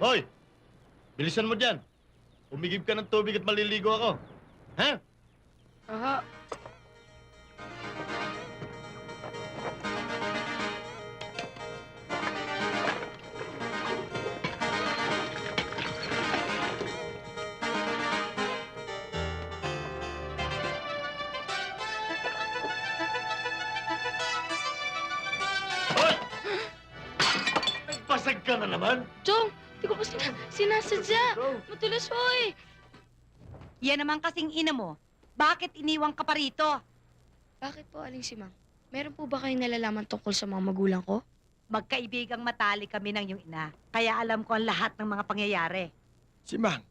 Hoy! Bilisan mo dyan. Umigib ka ng tubig at maliligo ako. Ha? Aha. Hoy! Nagpasag ka na naman? Chong, di ko po sinasadya. Matulas po eh. Yan naman kasing ina mo. Bakit iniwang ka pa rito? Bakit po, Aling si Mang? Meron po ba kayong nalalaman tungkol sa mga magulang ko? Magkaibigang matalik kami ng iyong ina. Kaya alam ko ang lahat ng mga pangyayari. Si Mang,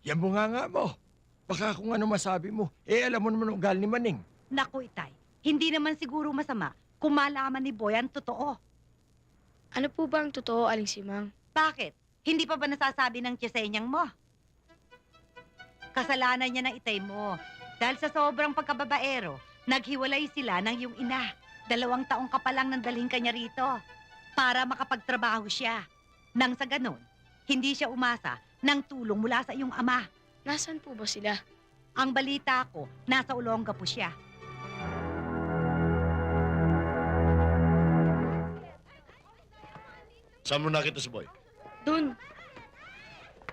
yan mo nga mo. Baka kung ano masabi mo, alam mo naman ugal ni Maning. Naku, Itay, hindi naman siguro masama kung malaman ni Boy ang totoo. Ano po ba ang totoo, Aling si Mang? Bakit? Hindi pa ba nasasabi ng tiyasenyang mo? Kasalanan niya ng itay mo. Dahil sa sobrang pagkababaero, naghiwalay sila ng iyong ina. 2 taong ka pa lang nang dalhin ka niya rito para makapagtrabaho siya. Nang sa ganon, hindi siya umasa ng tulong mula sa iyong ama. Nasaan po ba sila? Ang balita ko, nasa Olonga po siya. Saan mo nakita si Boy? Doon.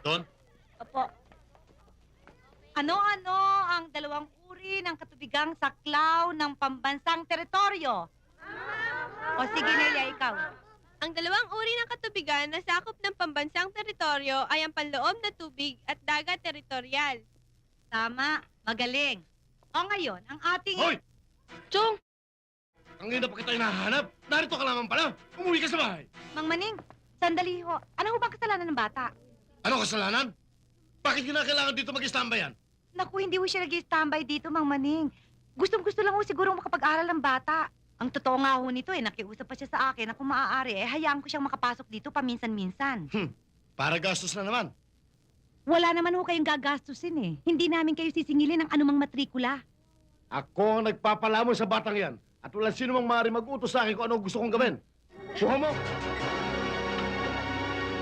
Doon? Apo. Ano-ano ang 2 uri ng katubigang saklaw ng pambansang teritoryo? O sige, Nelia, ikaw. Ang 2 uri ng katubigan na sakop ng pambansang teritoryo ay ang panloob na tubig at dagat teritorial. Tama, magaling. O ngayon, ang ating... Hoy! Chong! Ang ina pa kita hinahanap. Narito ka lamang pala. Umuwi ka sa bahay. Mang Maning, sandali ho. Ano ho bang kasalanan ng bata? Ano kasalanan? Bakit kinakailangan dito mag-istamba yan? Naku, hindi ho siya nag-standby dito, Mang Maning. Gustong-gusto lang ho siguro makapag-aral ng bata. Ang totoo nga ho nito nakiusap pa siya sa akin na kung maaari, hayaan ko siyang makapasok dito paminsan-minsan. Para gastos na naman. Wala naman ho kayong gagastusin Hindi namin kayo sisingilin ng anumang matrikula. Ako ang nagpapalamon sa batang yan. At wala sino mang maaari mag-utos sa akin kung ano gusto kong gawin. Suha mo!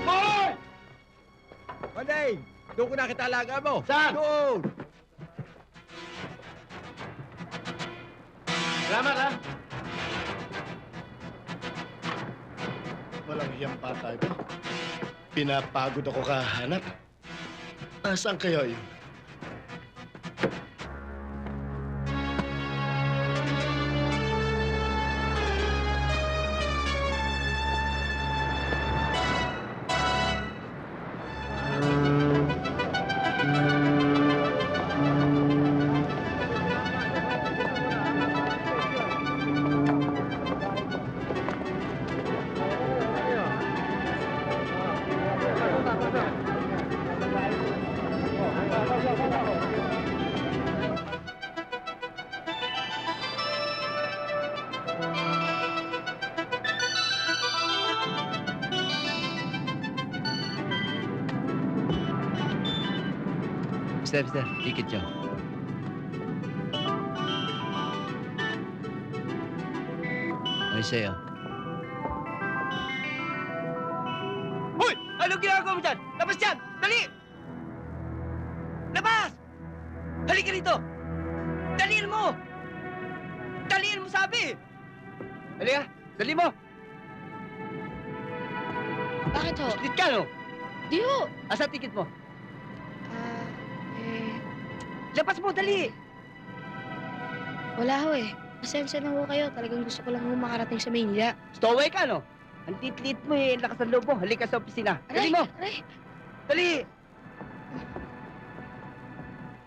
Boy! Maning, doon ko nakita alaga mo. Saan? Doon! Salamat, ha? Walang hiyang patay ko. Pinapagod ako kahanap. Nasaan kaya yun? Mister, ticket nyo. Ay, sa'yo. Hoy! Anong ginagawa mo dyan? Labas dyan! Dali! Labas! Halika rito! Daliin mo! Daliin mo sabi! Halika! Dali mo! Bakit ho? Split ka, no? Di ho. Asa ticket mo? Eh, Labas mo, dali! wala ho eh. Pasensya na ho kayo. Talagang gusto ko lang ho makarating sa Maynila. Stowaway ka, no? Ang tit-lit mo eh, lakas ng loob mo. Halika sa opisina. Dali mo! Aray! Dali!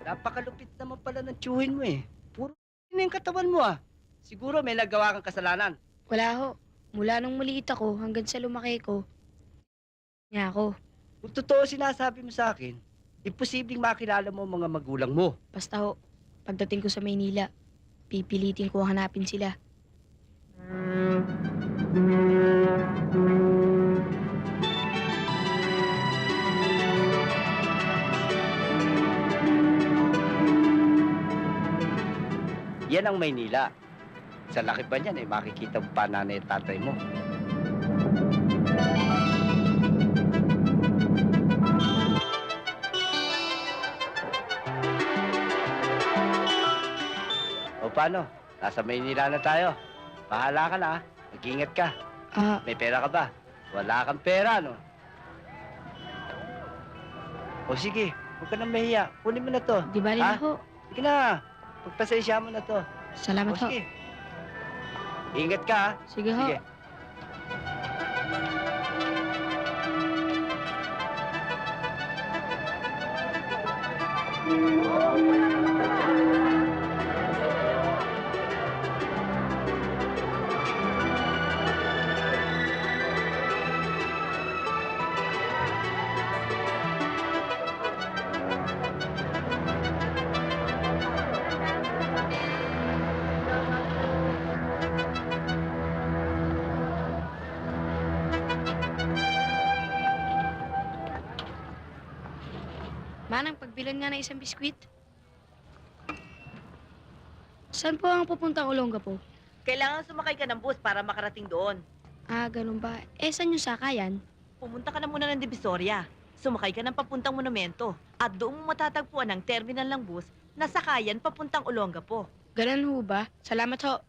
Napakalupit naman pala ng tiyuhin mo eh. Puro na yung katawan mo ah. Siguro may nagawa kang kasalanan. Wala ho. Mula nung maliit ako hanggang sa lumaki ko, niya ako. Kung totoo sinasabi mo sa akin, imposibleng makilala mo ang mga magulang mo. Basta ho, pagdating ko sa Maynila, pipilitin ko hanapin sila. Yan ang Maynila. Sa laki ba niyan eh, makikita mo pa nanay at tatay mo. paano? Nasa Maynila na tayo. Bahala ka na, ha? Mag-ingat ka. Ah, May pera ka ba? Wala kang pera, no? O sige, huwag ka nang mahiya. Kunin mo na to. di bali na Ha? ho. Sige na. Pagpasensya mo na to. Salamat O ho. sige. Ingat ka, ha? Sige ho. Sige. Manang, pagbilan nga ng isang biskwit. Saan po ang pupuntang Olongapo? Kailangan sumakay ka ng bus para makarating doon. Ah, ganun ba? Eh, saan yung sakayan? Pumunta ka na muna ng Divisoria. Sumakay ka ng papuntang monumento. At doon mo matatagpuan ang terminal ng bus na sakayan papuntang Olongapo. Ganun ho ba? Salamat ho.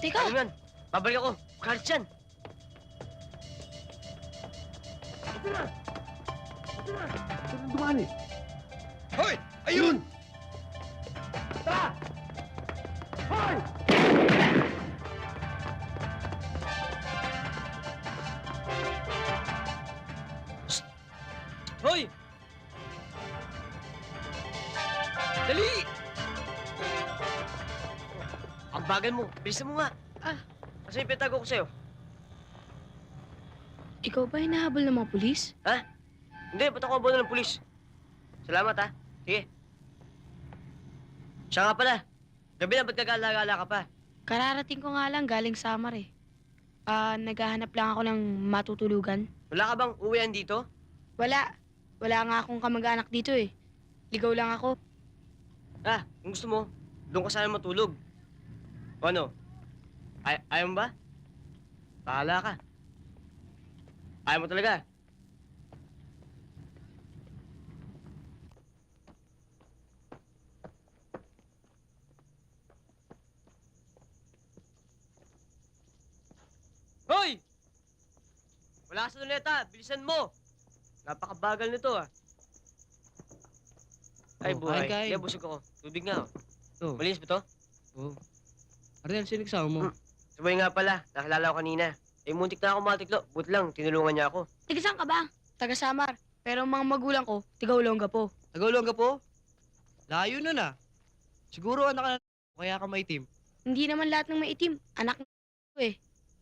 Teka, Ano yan? Babalik ako. Cards yan. Dumani. Hoy! Ayun! Hoy! Dali! Ang bagal mo. Bilisan mo nga. Kasi yung pitago ko sa'yo. ikaw ba hinahabol ng mga pulis? Hindi, ba't ako abono ng pulis? Salamat, ha? Sige. Siya nga pala. Gabi na, ba't kagala-gala ka pa? Kararating ko nga lang galing Samar eh. Naghahanap lang ako ng matutulugan. Wala ka bang uwian dito? Wala. Wala nga akong kamag-anak dito eh. Ligaw lang ako. Kung gusto mo, doon ka sana matulog. O ano? Ayaw mo ba? Bahala ka. Ayaw mo talaga. Hoy! Wala ka sa luneta. Bilisan mo. Napakabagal nito, Ay, buhay. kain. Hindi, busog ako. Tubig nga, Oh. Malinis ba to? Arnel, sino kasama mo? Sabay nga pala. Nakilala ko kanina. Muntik na ako matiklo. Buti lang, tinulungan niya ako. Taga saan ka ba? Taga Samar. Pero ang mga magulang ko, tiga Olongapo. Tagaulong ka po? Layo nun ah. Siguro anak ka na kaya ka maitim. Hindi naman lahat ng maitim. Anak ng eh.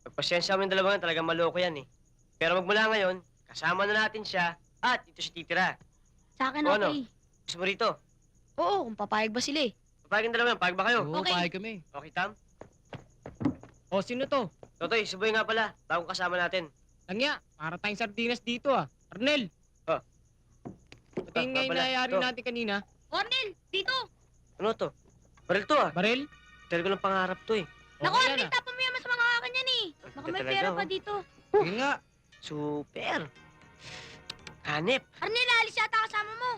Pagpasensya mo yung dalawa yan, talagang maloko yan Pero magmula ngayon, kasama na natin siya at dito siya titira. Sa akin O, ano? okay. Gusto mo rito? Oo, kung papayag ba sila eh. Papayag ang dalawa yan. Payag ba kayo? Oo, Okay. pahay kami. Okay, Tam? O, sino to? Totoy, Suboy nga pala. Bagong kasama natin. Langya, para tayong sardinas dito ah. Arnel, Ito, tingin nga yung pala. nangyayari Ito. natin kanina. Cornel, dito! Ano to? Baril to Barel? Talaga ko lang pangarap to Naku, Okay Arnel, na. tapon mo yaman sa mga kakanyan eh. Baka may Talaga, pera oh. pa dito. Sige nga. Super. Hanip. Arnel, alis yata kasama mo.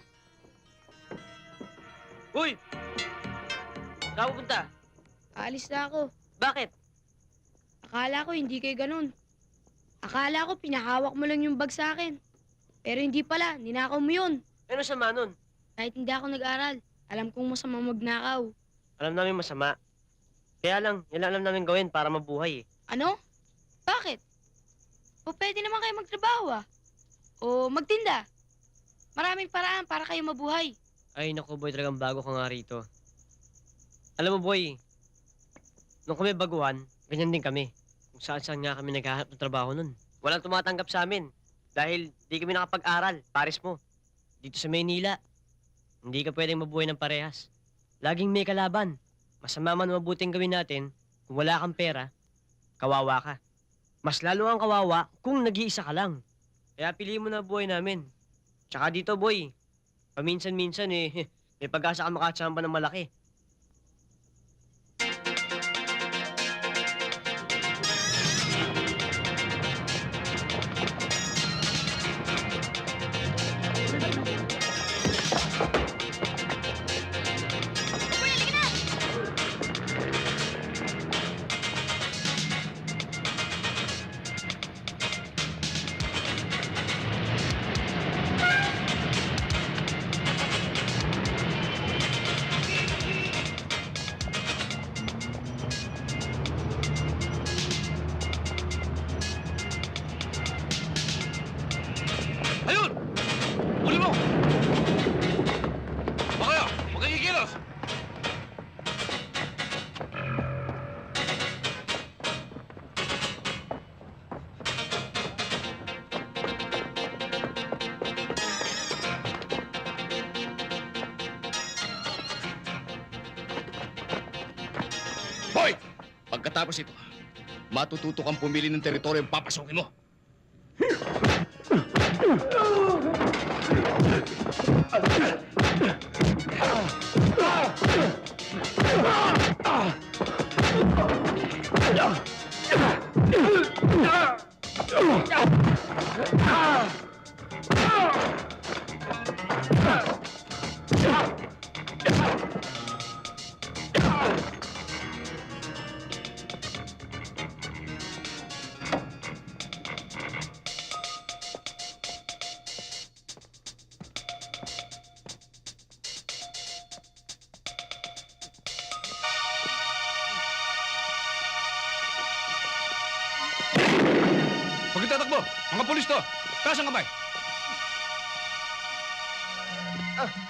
Uy! Saan pupunta? Aalis na ako. Bakit? Akala ko hindi kayo ganun. Akala ko pinahawak mo lang yung bag sa akin. Pero hindi pala, ninakaw mo yun. Ano sama nun? Kahit hindi ako nag-aral, alam kong masama magnakaw. Alam namin masama. Kaya lang, yan lang alam namin gawin para mabuhay Ano? Bakit? O pwede naman kayo magtrabaho ah. O magtinda. Maraming paraan para kayo mabuhay. Ay, naku boy, talagang bago ka nga rito. Alam mo boy, nung kami baguhan, ganyan din kami. Kung saan-saan nga kami naghahanap ng trabaho nun. Walang tumatanggap sa amin. Dahil di kami nakapag-aral, pares mo. Dito sa Maynila, hindi ka pwedeng mabuhay ng parehas. Laging may kalaban. masama man mabuting gawin natin, kung wala kang pera, kawawa ka. Mas lalo ang kawawa kung nag-iisa ka lang. Kaya piliin mo na buhay namin. Tsaka dito, boy, paminsan-minsan eh, may pag-asa ka makachamba ng malaki. Ayun! Huli mo! Baka kayo! Huwag kang kikilos! Hoy! Pagkatapos ito, matututo kang pumili ng teritoryo ang papasokin mo. Huwag tatakbo! Mga pulis to! Taas ang kamay!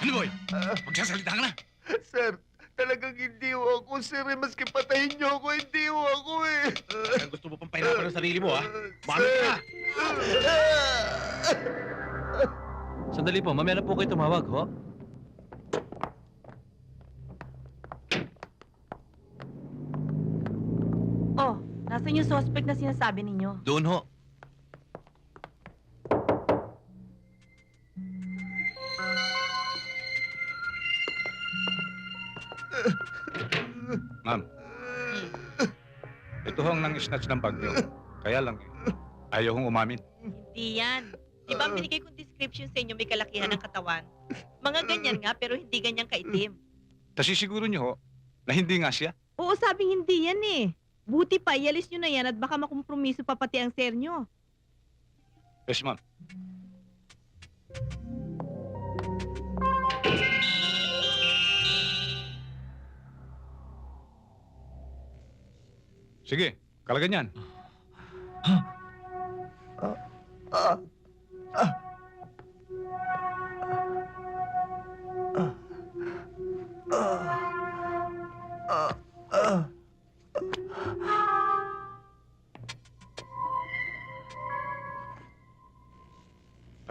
Ano, boy? Magsasalita ka na! Sir, talagang hindi ho ako, sir. Maski patayin niyo ako, hindi ho ako eh. Kaya gusto mo pang pahirapan ang sarili mo, ha? Bakit ka? Sandali po, mamaya na po kayo tumawag, ho? Oh, nasan yung suspect na sinasabi ninyo? Doon, ho. Ma'am, ito hong nang-snatch ng bag niyo. Kaya lang, ayaw hong umamin. Hindi yan. Di ba ang binigay kong description sa inyo may kalakihan ng katawan? Mga ganyan nga, pero hindi ganyan kaitim. Tasisiguro niyo ho na hindi nga siya. Oo, sabing hindi yan eh. Buti pa, ialis nyo na yan at baka makompromiso pa pati ang sir nyo. Yes, ma'am. Sige, kalagan yan.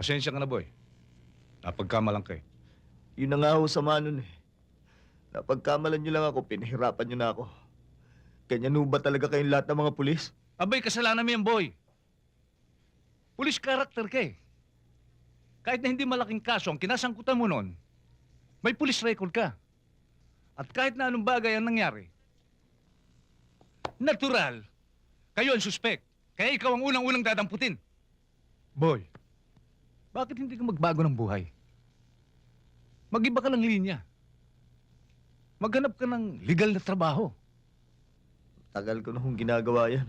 Pasensya ka na, boy. Napagkamalang ka eh. Yun na nga ho sama nun eh. Napagkamalan niyo lang ako, pinahirapan niyo na ako. Ganyan ho ba talaga kayong lahat ng mga pulis? Abay, kasalanan mo yan, boy. Police character ka eh. Kahit na hindi malaking kaso ang kinasangkutan mo noon, may police record ka. At kahit na anong bagay ang nangyari, natural, kayo ang suspect. Kaya ikaw ang unang-unang dadamputin. Boy, bakit hindi ka magbago ng buhay? Mag-iba ka ng linya. Maghanap ka ng legal na trabaho. Tagal ko na hong ginagawa yan.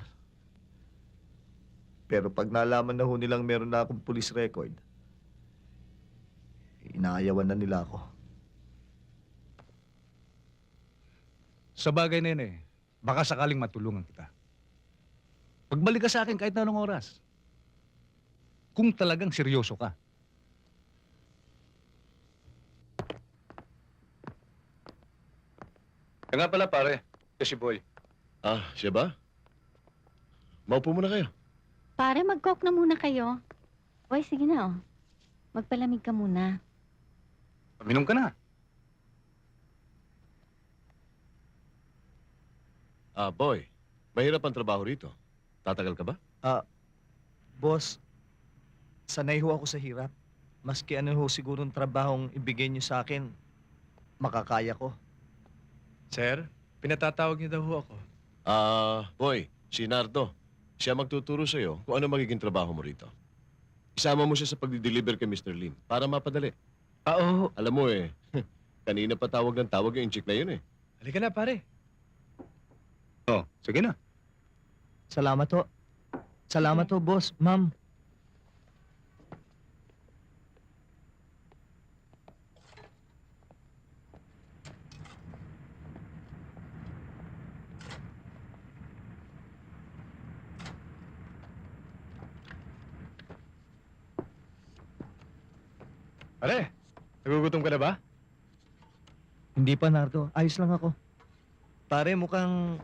Pero pag nalaman na ho nilang meron na akong police record, inaayawan na nila ako. Sa bagay na yun eh, baka sakaling matulungan kita. Pagbalik ka sa akin kahit na anong oras. Kung talagang seryoso ka. Kaya nga pala pare, si Boy. Ah, siya ba? Maupo muna kayo. Pare, mag-coke na muna kayo. Oy, sige na, oh. Magpalamig ka muna. Minom ka na. Boy, mahirap ang trabaho rito. Tatagal ka ba? Boss, sanay ho ako sa hirap. Maski ano ho sigurong trabahong ibigay niyo sa akin, makakaya ko. Sir, pinatatawag niyo daw ho ako. Boy, si Nardo. Siya magtuturo sa'yo kung ano magiging trabaho mo rito. Isama mo siya sa pagdi-deliver kay Mr. Lim para mapadali. Oo. Alam mo kanina pa tawag ng tawag yung chick na yun Halika na, pare. Oh, sige na. Salamat ho. Salamat ho, boss. Ma'am. Pare, nagugutom ka na ba? Hindi pa, Nardo. Ayos lang ako. Pare, mukhang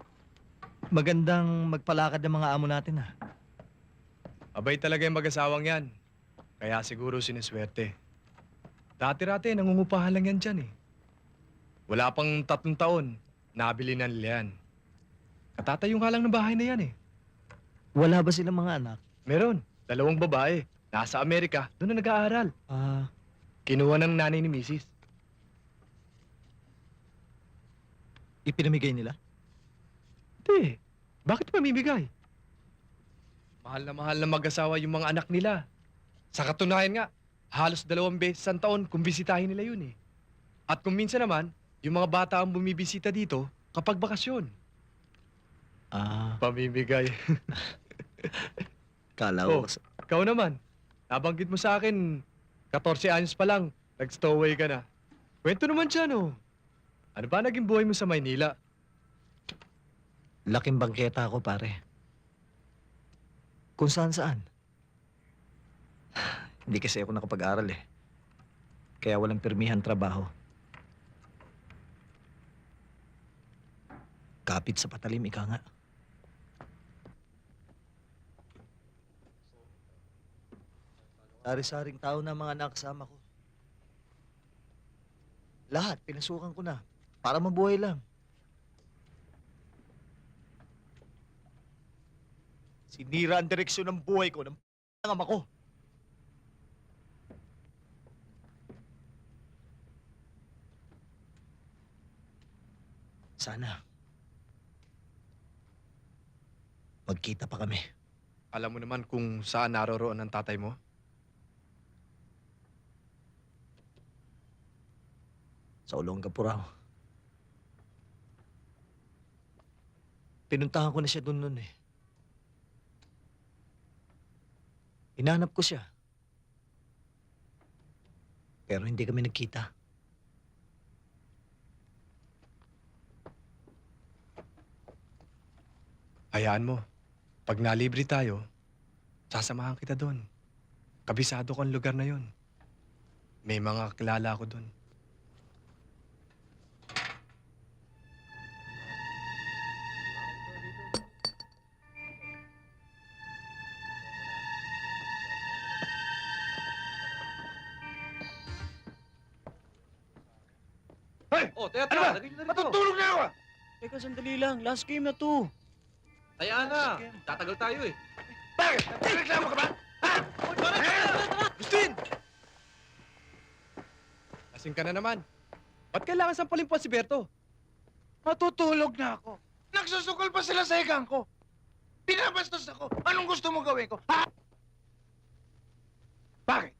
magandang magpalakad ng mga amo natin, ha? Abay talaga yung mag-asawang yan. Kaya siguro siniswerte. Dati-rati, nangungupahan lang yan dyan Wala pang 3 taon, nabili na nila yan. Katatayo nga lang ng bahay na yan Wala ba silang mga anak? Meron, 2 babae. Nasa Amerika, doon na nag-aaral. Kinuha ng nanay ni Mrs. Ipinamigay nila? Hindi. Bakit mamimigay? Mahal na mag-asawa yung mga anak nila. Sa katunayan nga, halos 2 beses ang taon kung bisitahin nila yun At kung minsan naman, yung mga bata ang bumibisita dito kapag bakasyon. Pamimigay. Kala ko. Ikaw naman, nabanggit mo sa akin, 14 anyos pa lang, nag-stowaway ka na. Kwento naman dyan Ano ba naging buhay mo sa Maynila? Laking bangketa ako, pare. Kung saan-saan. Hindi kasi ako nakapag-aral Kaya walang pirmihan trabaho. Kapit sa patalim, ika nga. Sari-saring tao na mga nakasama ko. Lahat, pinasukan ko na. Para mabuhay lang. Sinira ang direksyon ng buhay ko ng ama ko. Sana. Magkita pa kami. Alam mo naman kung saan naroroon ang tatay mo? Sa Olongapo raw. Pinuntahan ko na siya doon nun Hinanap ko siya. Pero hindi kami nagkita. Hayaan mo. Pag nalibre tayo, sasamahan kita doon. Kabisado ko ang lugar na yon. May mga kilala ko doon. Oh, teka, Ano ba? Matutulog na ako! Teka, sandali lang. Last game na to. Hayaan na! Tatagal tayo Bakit? Reklamo ka ba? Gustin! Lasing ka na naman. Ba't kailangan sampalin po si Berto? Matutulog na ako. Nagsusukol pa sila sa higang ko. Pinabastos ako. Anong gusto mo gawin ko? Ha? Bakit?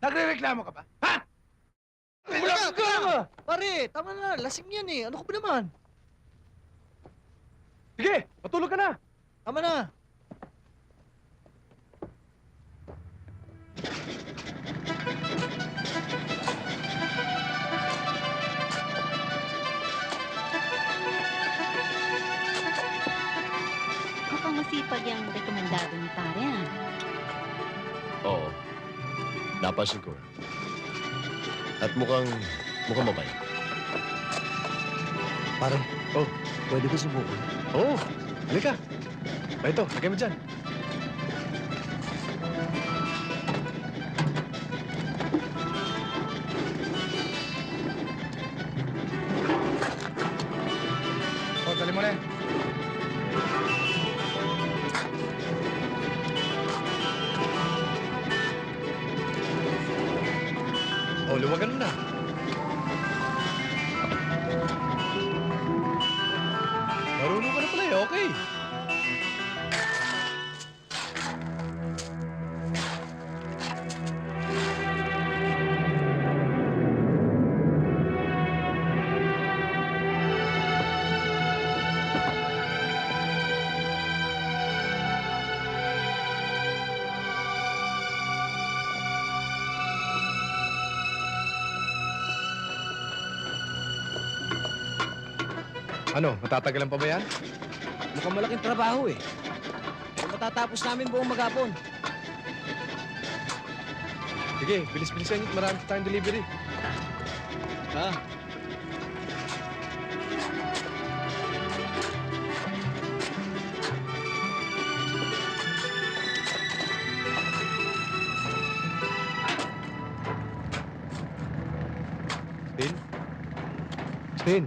Nagre-reklamo ka ba? Ha? Wala ka! Pare, tama na. Lasing yan Ano ka ba naman? Sige, matulog ka na. Tama na. Mukhang masipag yung rekomendado ni pare, Oo. Napansin ko. At mukhang mabait. Pare, pwede ko subukan? Oo, halika. Ito, lagay mo dyan. Dali mo na O, luwagan mo na. Marunong ka na pala eh, okay. Ano, matatagalan pa ba yan? Mukhang malaking trabaho eh. Kung matatapos namin buong maghapon. Sige, bilis-bilisan nyo. Marami tayong delivery. Ha? Stin? Stin?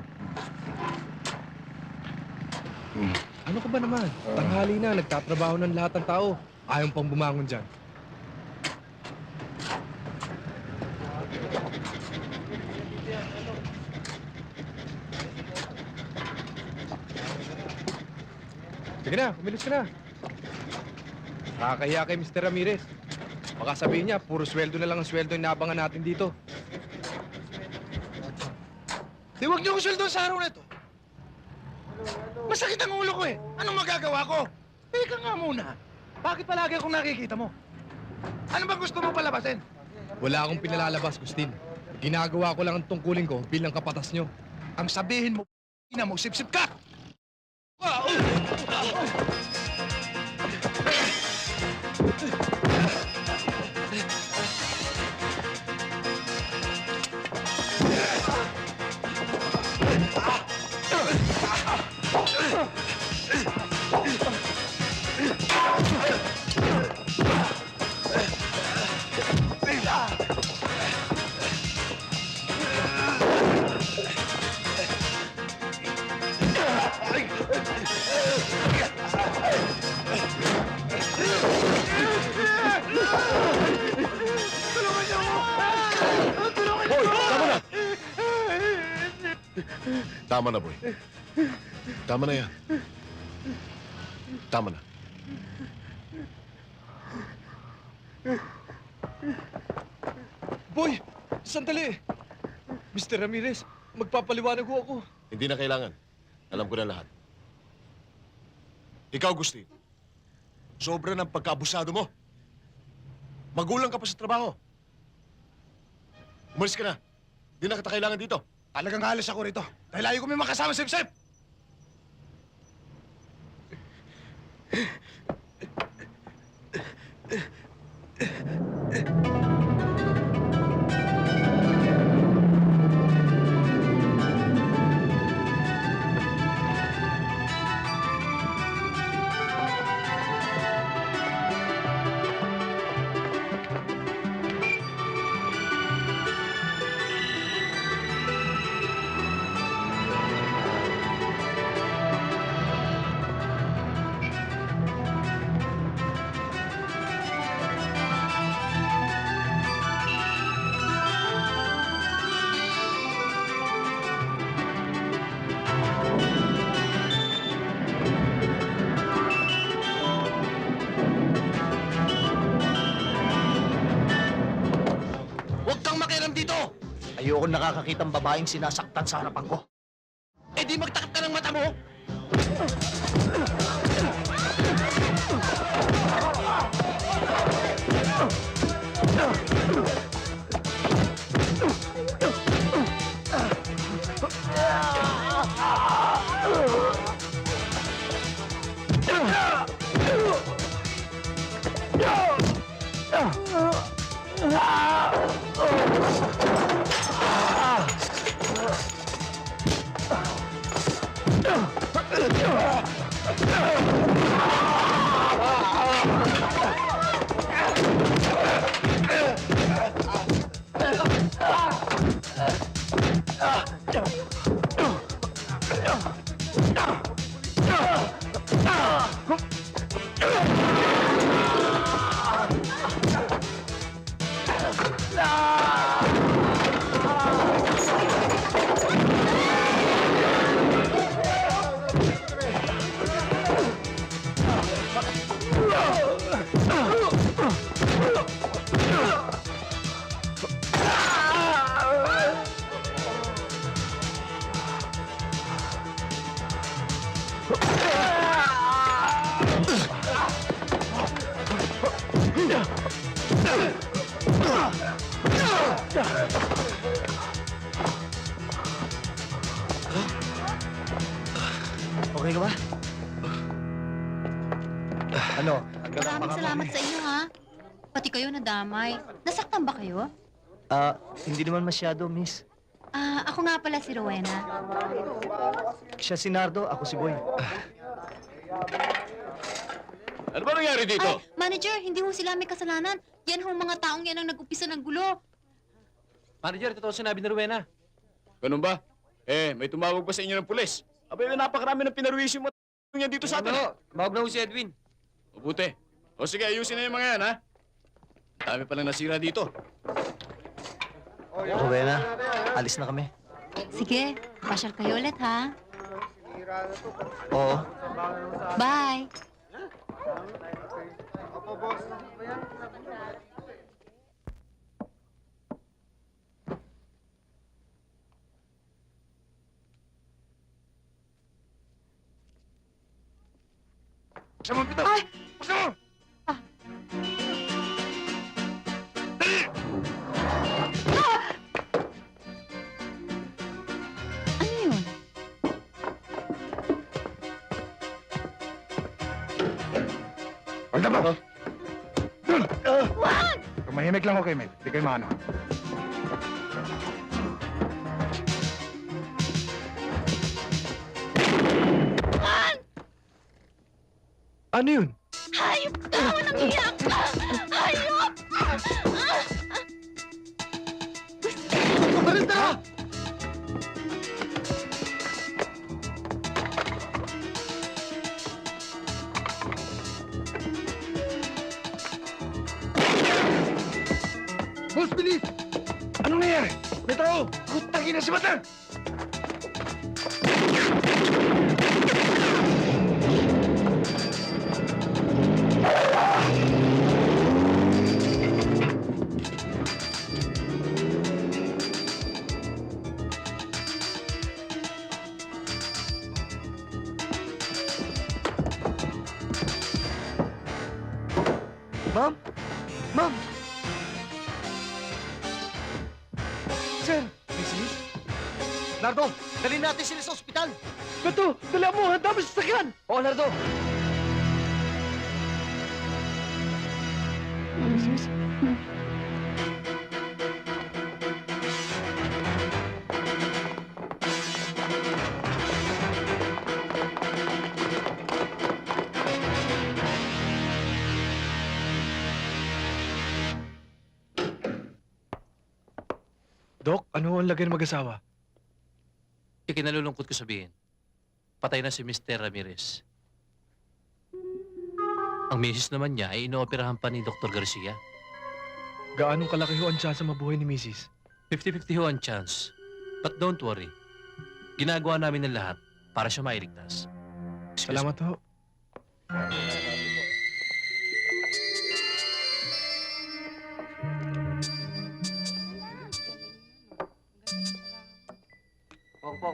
Ano ka ba naman? Tanghali na, nagtatrabaho ng lahat ng tao. Ayaw pang bumangon dyan. Sige na, kumilos ka na. Nakakahiya kay Mr. Ramirez. Baka sabihin niya, puro sweldo na lang ang sweldo yung naabangan natin dito. Di wag niyo ko sweldo sa araw na ito. Masakit ang ulo ko eh. Anong magagawa ko? Teka nga muna. Bakit palagi akong nakikita mo? Ano bang gusto mo palabasin? Wala akong pinalalabas, Gustin. Ginagawa ko lang ang tungkulin ko bilang kapatas nyo. Ang sabihin mo, ina mo, sip-sip ka! Tama na, boy. Tama na yan. Tama na. Boy! Sandali! Mr. Ramirez, magpapaliwanag ho ako. Hindi na kailangan. Alam ko na lahat. Ikaw, Gusti. Sobra ng pagkaabusado mo. Magulang ka pa sa trabaho. Umalis ka na. Hindi na kita kailangan dito. Talagang halos ako rito. Dahil ayaw ko may makasama sip-sip. Huwag kang makialam dito! Ayoko nakakakitang babaeng sinasaktan sa harapan ko. Eh di magtakip ka ng mata mo! Kamusta? Okay ka ba? Ano? Maraming salamat sa inyo, ha? Pati kayo nadamay. Nasaktan ba kayo? Hindi naman masyado, miss. Ako nga pala si Rowena. Siya si Nardo, ako si Boy. Ano ba nangyari dito? Manager, hindi ho sila may kasalanan. Yan ho mga taong yan ang nag-umpisa ng gulo. Manager, totoo sinabi ni Rowena. Ganun ba? May tumawag ba sa inyo ng pulis? Abay, napakarami ng pinarwisyo mo yan dito sa atin. Tumawag na ho si Edwin. Mabuti. O sige, ayusin na yung mga yan, ha? Dami palang nasira dito. Rowena, alis na kami. Sige, pasyal kayo ulit, ha? Oo. Bye! Buksan mo ang pito! Ay! Buksan mo! Ano yun? Pagda mo! Dun! Tumahimik lang ako kayo, Mel. Di kayo maano. Ano yun? Hayop ka! Walang iyak ka! Hayop! Marinda! Boss, bilis! Anong nangyari? May tao! Kutangin na si Matan! Ma'am? Ma'am! Sir! Mrs.? Nardo, dalhin natin sila sa ospital. Beto! Dala mo! Handa mo sa sakyan! Oo, Nardo. Mrs.? Dok, ano ang lagay ng mag-asawa? Ikinalulungkot ko sabihin, patay na si Mr. Ramirez. Ang misis naman niya ay inooperahan pa ni Dr. Garcia. Gaanong kalaki ho ang tsansa mabuhay ni Mrs.? 50-50 ho ang chance. But don't worry. Ginagawa namin ng lahat para siya mailigtas. Excuse Salamat ho. Pong.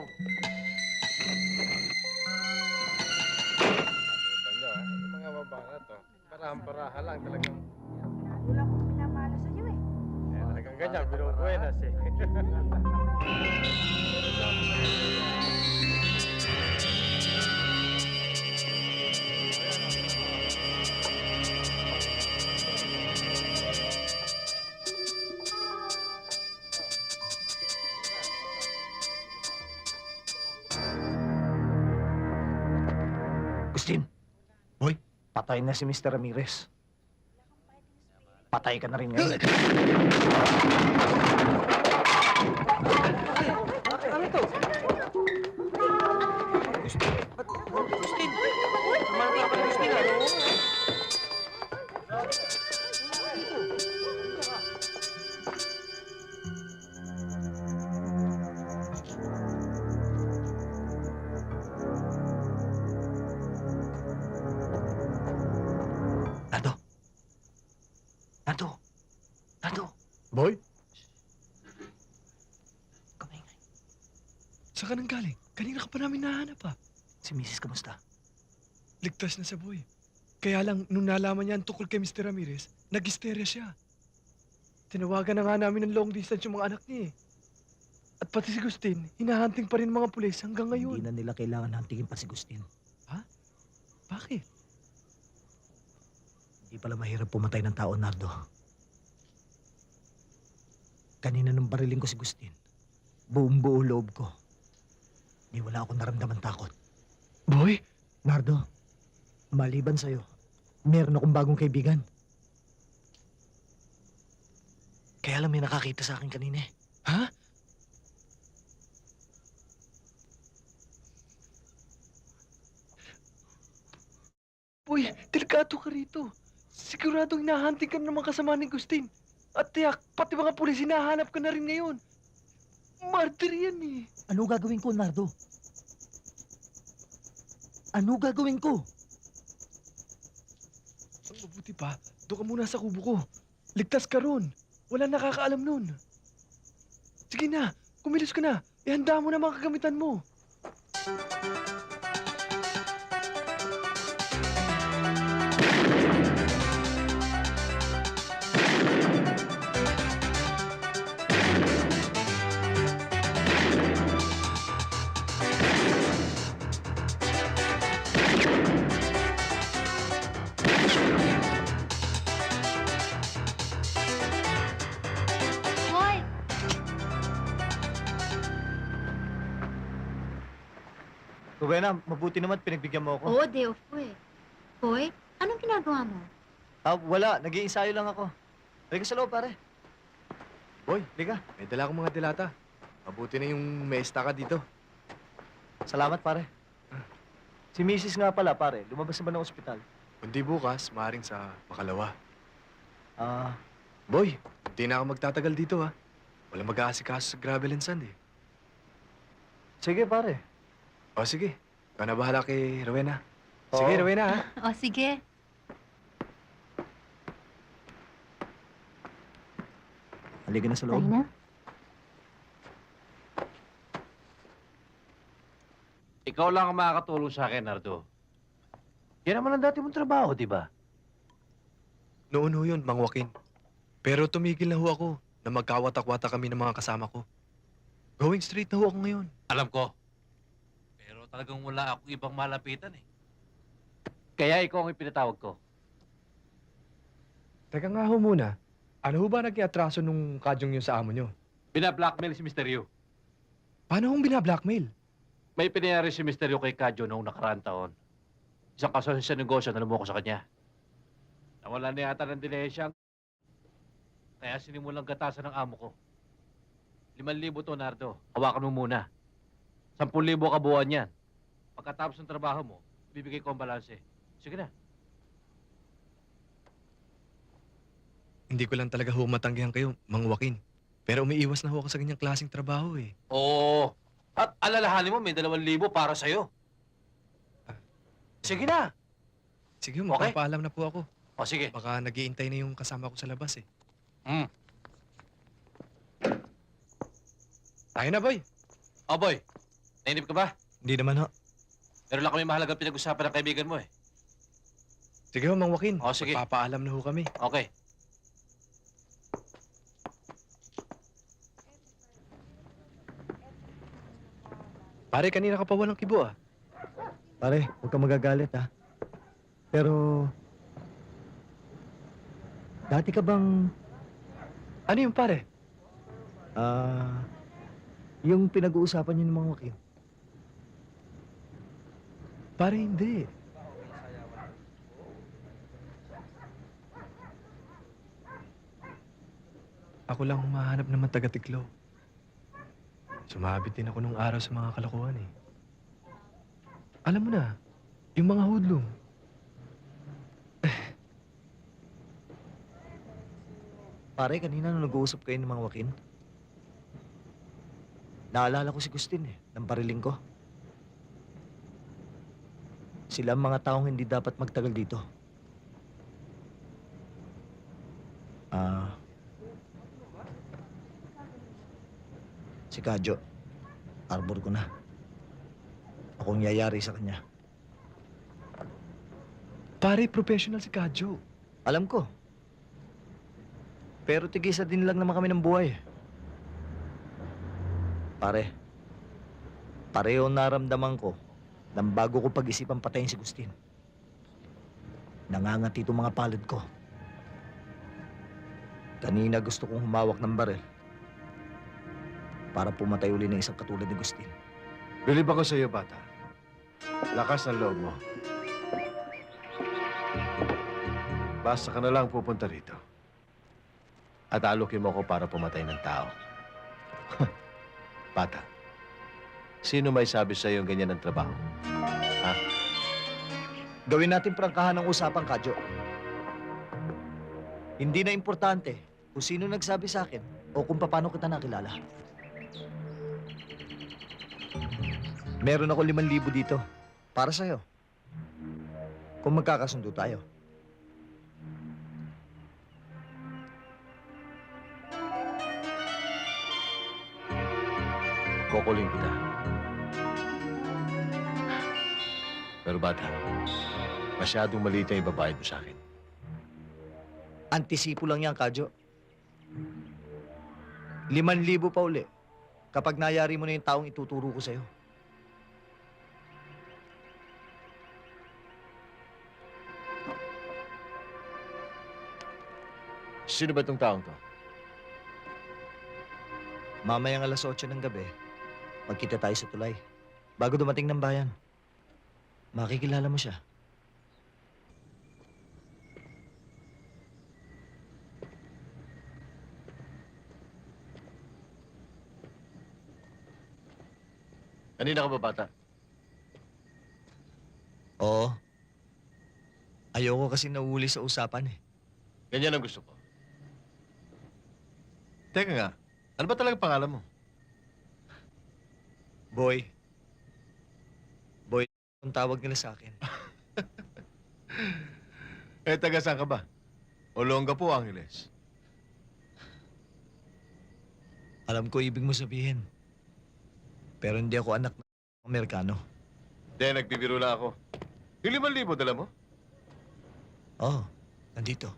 Mga baba to. Parahan-parahan lang talagang. Wala akong pinamala sa'yo eh. Talagang ganyan, binubuenas eh. Agustin. Boy, patay na si Mr. Ramirez. Patay ka na rin ngayon. Ano to? Agustin! Tumalang ka pa ng Agustin, ano? Nardo, Boy, kamaingay. saan ka nang galing? Kanina ka pa namin nahanap ah. Si Mrs. kamusta? Ligtas na sa boy. Kaya lang, nung nalaman niya ang tukol kay Mr. Ramirez, nag-hysteria siya. Tinawagan na nga namin ng long distance yung mga anak niya eh. At pati si Gustin, hinahunting pa rin ng mga pulis hanggang ngayon. Hindi na nila kailangan hantingin pa si Gustin. Bakit? Hindi pala mahirap pumatay ng tao, Nardo. Kanina nung bariling ko si Gustin, buong-buo loob ko. Di wala akong naramdaman takot. Boy? Nardo, maliban sa'yo, meron akong bagong kaibigan. Kaya lang may nakakita sa akin kanina eh. Ha? Boy, delikado ka rito. Siguradong hinahunting ka ng mga kasama ni Gustin. At tiyak, pati mga pulis hinahanap ka na rin ngayon. Murder yan eh. Ano gagawin ko, Nardo? Ano gagawin ko? Ang mabuti pa, doon ka muna sa kubo ko. Ligtas ka ron. Wala nakakaalam nun. Sige na, kumilos ka na. Ihanda mo na mga kagamitan mo. Hoy! Rowena, mabuti naman pinagbigyan mo ako. Oo, day off ko eh. Hoy, anong ginagawa mo? Wala. Nag-iensayo lang ako. Halika sa loob, pare. Boy, Halika. may dala akong mga dilata. Mabuti na yung may ka dito. Salamat, pare. Si Mrs. nga pala, pare. Lumabas na ba ng ospital? Kundi bukas, maaaring sa Makalawa. Boy. Hindi na ako magtatagal dito ha. Walang mag-aasikaso sa gravel and sand eh. Sige, pare. O sige, ikaw na bahala kay Rowena. Sige, Oo. Rowena ha. O, sige. Halika na sa loob. Tayo na. Ikaw lang ang makakatulong sa akin, Nardo. Yan naman ang dati mong trabaho, di ba? Noon ho yun, Mang Joaquin. Pero tumigil na ho ako na magkawatak-watak kami ng mga kasama ko. Going straight na ho ako ngayon. Alam ko. Pero talagang wala akong ibang malapitan eh. Kaya ikaw ang ipinatawag ko. Teka nga ho muna. Ano ho ba nag-iatraso nung kadyong yun sa amo nyo? Bina-blackmail si Mr. Yu. Paano hong binablackmail? May pinayari si Mr. Yu kay Kadyo noong nakaraang taon. Isang kaso sa negosyo na lumoko sa kanya. Nawala na yata ng dilensya. Kaya sinimulang gatasan ng amo ko. 5,000 to, Nardo. Hawakan mo muna. 10,000 kabuuan yan. Pagkatapos ng trabaho mo, bibigay ko ang balanse. Sige na. Hindi ko lang talaga ho matanggihan kayo, Mang Joaquin. Pero umiiwas na ho ako sa ganyang klaseng trabaho eh. Oo. At alalahanin mo, may 2,000 para sa'yo. Sige na. Sige, Okay. magpapaalam na po ako. O sige. Baka nag-iintay na yung kasama ko sa labas eh. Tayo na, boy. O boy, nainip ka ba? Hindi naman ho. Meron lang kami mahalagang pinag-usapan ng kaibigan mo eh. Sige ho, Mang Joaquin. O, sige. Magpapaalam na ho kami. Okay. Pare, kanina ka pa walang kibo ah. Pare, huwag kang magagalit ha. Pero... Dati ka bang... Ano yung pare? Yung pinag-uusapan niyo ng mga Joaquin. Pare, hindi. Ako lang humahanap naman taga-Tiklo. Sumabit din ako nung araw sa mga kalokohan eh. Alam mo na, yung mga hoodlum. Pare, kanina nung nag-uusap kayo ng mga Joaquin, naalala ko si Gustin eh, ng bariling ko. Sila ang mga taong hindi dapat magtagal dito. Si Kadyo, arbor ko na. Akong yayari sa kanya. Pare, professional si Kadyo. Alam ko. Pero tigisa din lang naman kami ng buhay. Pare, pareho naramdaman ko nang bago ko pag-isipan patayin si Agustin. Nangangati itong mga palad ko. Kanina gusto kong humawak ng baril para pumatay uli ng isang katulad ni Agustin. Bilib ako sa iyo, bata. Lakas ng loob mo. Basta ka na lang pupunta rito. At alukin mo ako para pumatay ng tao. Bata, sino may sabi sa iyo ganyan ng trabaho? Ha? Gawin natin prangkahan ng usapan, Kadyo. Hindi na importante kung sino nagsabi sa akin o kung paano kita nakilala. Meron ako 5,000 dito para sa'yo. Kung magkakasundo tayo. Kukuling kita. Pero bata, masyadong maliit ang ibabayad mo sa akin. Antisipo lang yan, Kadyo. 5,000 pa uli kapag nayari mo na yung taong ituturo ko sa'yo. Sino ba itong taong to? Mamayang 8:00 ng gabi, magkita tayo sa tulay. Bago dumating ng bayan, makikilala mo siya. Kanina ka ba, bata? Oo. Ayoko kasi nauuli sa usapan eh. Ganyan ang gusto ko. Teka nga, ano ba talaga pangalan mo? Boy. Boy, ang tawag nila sa akin. Eh, taga saan ka ba? Olongapo, Angeles. Alam ko ibig mo sabihin. Pero hindi ako anak ng Amerikano. Hindi, nagbibiro lang ako. Yung 5,000 dala mo? Oo, nandito.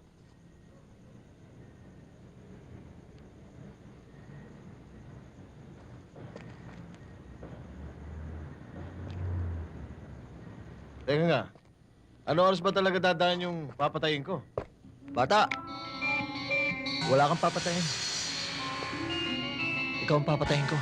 Teka nga, ano oras ba talaga dadaan yung papatayin ko? Bata! Wala kang papatayin. Ikaw ang papatayin ko.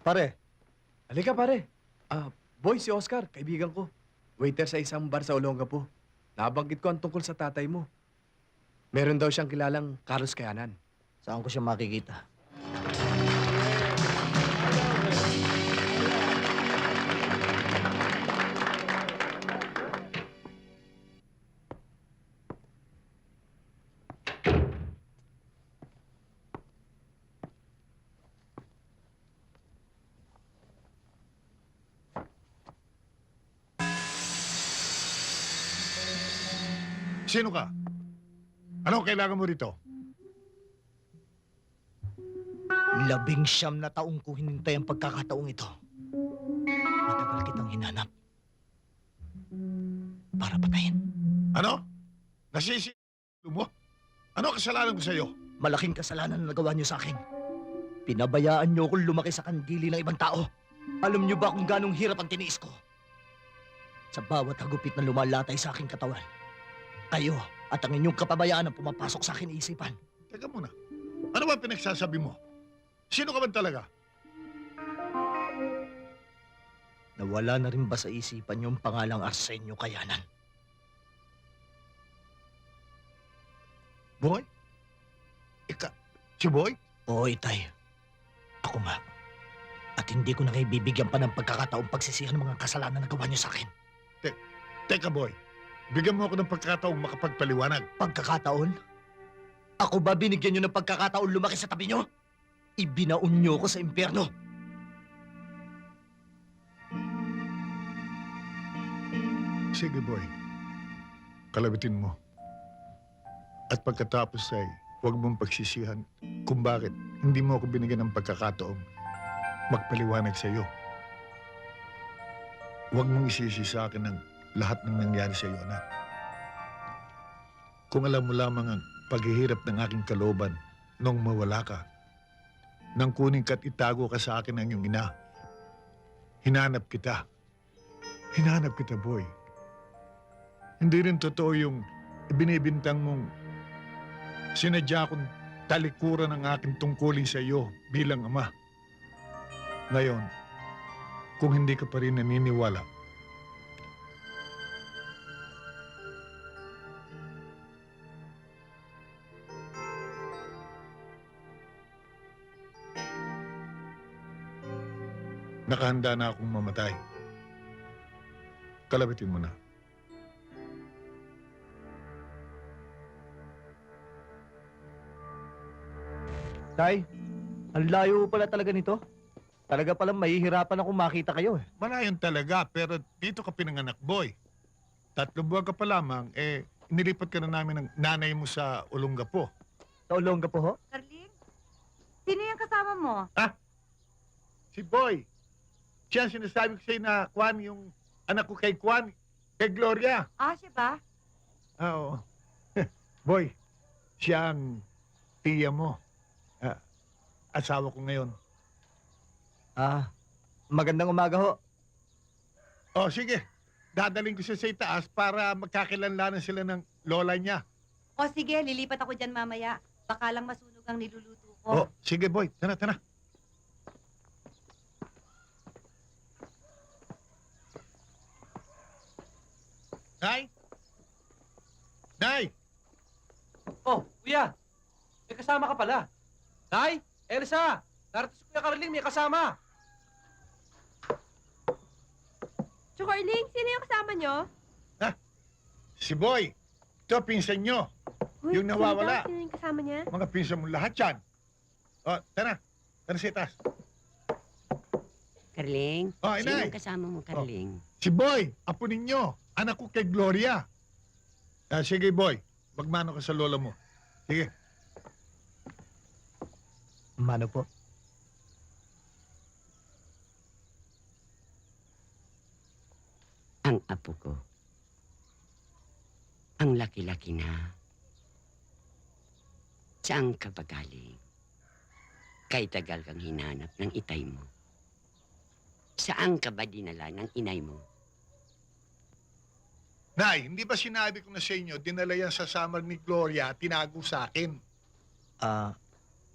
Pare, Halika, pare. Boy, si Oscar, kaibigan ko. Waiter sa isang bar sa Olongapo. Nabanggit ko ang tungkol sa tatay mo. Meron daw siyang kilalang Carlos Kayanan. saan ko siya makikita? Sino ka? Ano kailangan mo rito? 19 na taong ko hinintay ang pagkakataong ito. Matagal kitang hinanap. Para patayin. Ano? Nasisi mo? Ano kasalanan ko sa'yo? Malaking kasalanan na nagawa niyo sa akin. Pinabayaan niyo akong lumaki sa kandili ng ibang tao. Alam niyo ba kung ganong hirap ang tiniis ko? Sa bawat hagupit na lumalatay sa aking katawan, kayo at ang inyong kapabayaan ang pumapasok sa akin isipan. Teka muna. Ano ba pinagsasabi mo? Sino ka ba talaga? Nawala na rin ba sa isipan yung pangalang Arsenio Kayanan? Boy? Si Boy? Oo, Itay. Ako nga. At hindi ko na kayo bibigyan pa ng pagkakataong pagsisihan ng mga kasalanan na gawa niyo sa akin. Teka, Boy. Bigyan mo ako ng pagkakataong makapagpaliwanag. Pagkakataon? Ako ba binigyan niyo ng pagkakataon lumaki sa tabi niyo? Ibinaon niyo ko sa impyerno. Sige, Boy. Kalabitin mo. At pagkatapos ay huwag mong pagsisihan kung bakit hindi mo ako binigyan ng pagkakataong magpaliwanag sa iyo. Huwag mong isisi sa akin ang lahat ng nangyari sa iyo, anak. Kung alam mo lamang ang paghihirap ng aking kalooban nung mawala ka, nang kunin ka't itago ka sa akin ng iyong ina, hinanap kita. Hinanap kita, Boy. Hindi rin totoo yung ibinibintang mong sinadya kong talikuran ang aking tungkulin sa iyo bilang ama. Ngayon, kung hindi ka pa rin naniniwala, nakahanda na akong mamatay. Kalabitin mo na. Tay, ang layo pala talaga nito. Talaga palang mahihirapan akong makita kayo eh. Malayon talaga, pero dito ka pinanganak, Boy. 3 buwan ka pa lamang, inilipat ka na namin ng nanay mo sa Olongapo. Sa Olongapo ho? Carling? Sino yung kasama mo? Si Boy. Siya ang sinasabi ko sa'yo na Kwan, yung anak ko kay Kwan, kay Gloria. Ah, siya ba? Oo. Boy, siya ang tiya mo. Asawa ko ngayon. Magandang umaga ho. Oh, sige. Dadaling ko siya sa itaas para magkakilanlanan sila ng lola niya. O sige, lilipat ako dyan mamaya. Baka lang masunog ang niluluto Oh, ko. sige, Boy. Tara, tara. Nay? Nay! Oh, kuya! May kasama ka pala. Nay! Elsa! Narito si Kuya Carling, may kasama. Chocorling, sino yung kasama nyo? Si Boy. Ito, pinsan nyo. Uy, Yung nawawala. Sino yung kasama niya? Mga pinsan mo lahat yan. Oh, tara. Tara sa itaas. Carling? Oh, Sino inay. ang kasama mo, Carling? Si Boy, apo ninyo. Anak ko kay Gloria. Sige, Boy. Magmano ka sa lola mo. Sige. Mano po? Ang apo ko. Ang laki-laki na. Saan ka ba galing? Kay tagal kang hinanap ng itay mo. Saan ka ba dinala ng inay mo? Nay, hindi ba sinabi ko na sa inyo, dinala yan sa summer ni Gloria, tinago sa akin?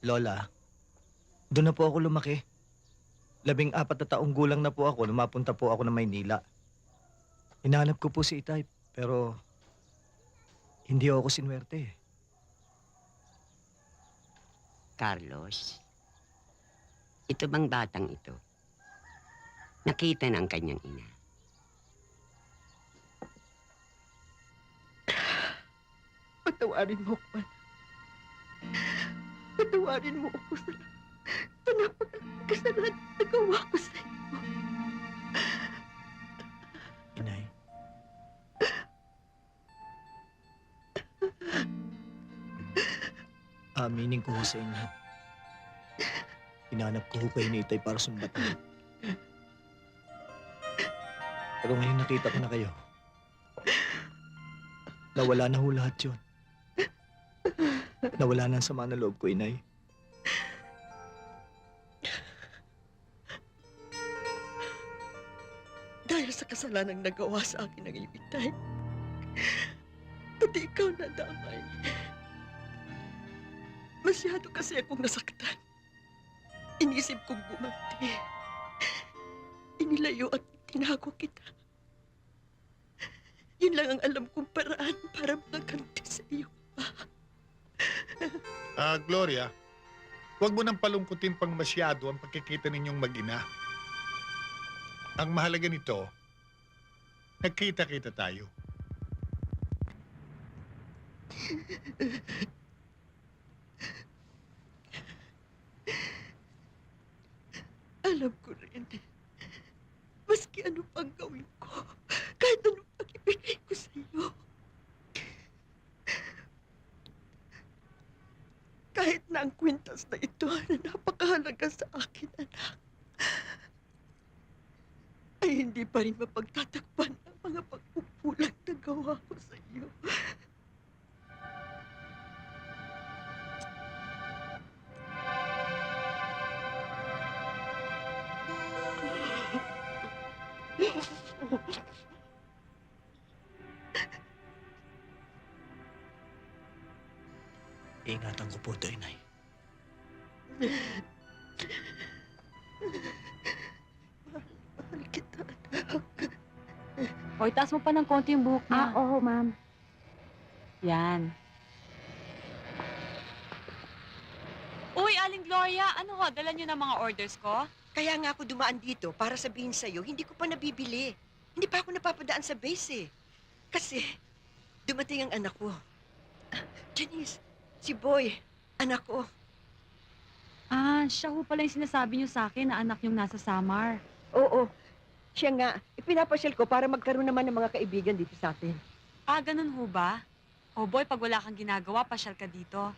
Lola, doon na po ako lumaki. 14 na taong gulang na po ako nung mapunta po ako ng Maynila. Hinahanap ko po si Itay, pero hindi ako sinwerte eh. Carlos, ito bang batang ito? Nakita ng kanyang ina. Patawarin mo ko. Patawarin mo ako sa napakasalanan na nagawa ko sa iyo. Inay. Aminin ko ho sa inyo. Hinanap ko ho kayo ni Itay para sumbatan. Pero ngayon nakita ko na kayo. Nawala na ho lahat yun. Nawala na ang sama na loob ko, Inay. Dahil sa kasalanang nagawa sa akin ng iyong itay, pati ikaw nadamay. Masyado kasi akong nasaktan. Inisip kong gumanti. Inilayo at tinago kita. Yun lang ang alam kong paraan para makaganti sa iyo. Gloria, huwag mo nang palungkutin pang masyado ang pagkikita ninyong mag-ina. Ang mahalaga nito, nagkita-kita tayo. Alam ko rin. Maski ano pang gawin ko, kahit ano pang ibigay ko sa iyo. Kahit na ang kwintas na ito na napakahalaga sa akin, anak, ay hindi pa rin mapagtatakpan ang mga pagpupulang na gawa ko sa iyo. Ingatan ko po ito, Inay. Mahal kita, anak. Hoy, taas mo pa ng konti yung buhok niya. Oo, ma'am. Yan. Uy, Aling Gloria, ano ho? Dala niyo ng mga orders ko? Kaya nga ako dumaan dito para sabihin sa'yo, hindi ko pa nabibili. Hindi pa ako napapadaan sa base eh. Kasi, dumating ang anak ko. Janice, si Boy, anak ko. Ah, siya ho pala yung sinasabi niyo sa akin na anak yung nasa Samar. Oo, siya nga. Ipinapasyal ko para magkaroon naman ng mga kaibigan dito sa atin. Ah, ganun ho ba? O boy, pag wala kang ginagawa, pasyal ka dito.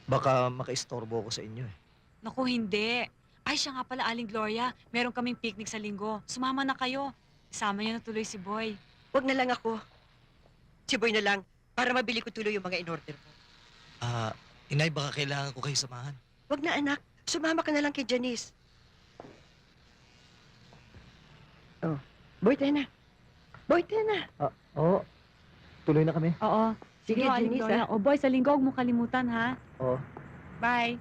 Baka makaistorbo ko sa inyo eh. Naku, hindi. Ay, siya nga pala, Aling Gloria. Meron kaming picnic sa linggo. Sumama na kayo. Isama niyo na tuloy si Boy. Huwag na lang ako. Si Boy na lang, para mabili ko tuloy yung mga in-order ko. Inay, baka kailangan ko kayo samahan. Huwag na, anak. Sumama ka na lang kay Janice. Oh, Boy, tayo na. Boy, tayo na. Oo. Tuloy na kami. Oo. Sige, Sige, Aling Janice, Gloria. O boy, sa linggo, huwag mo kalimutan, ha? Oo. Bye.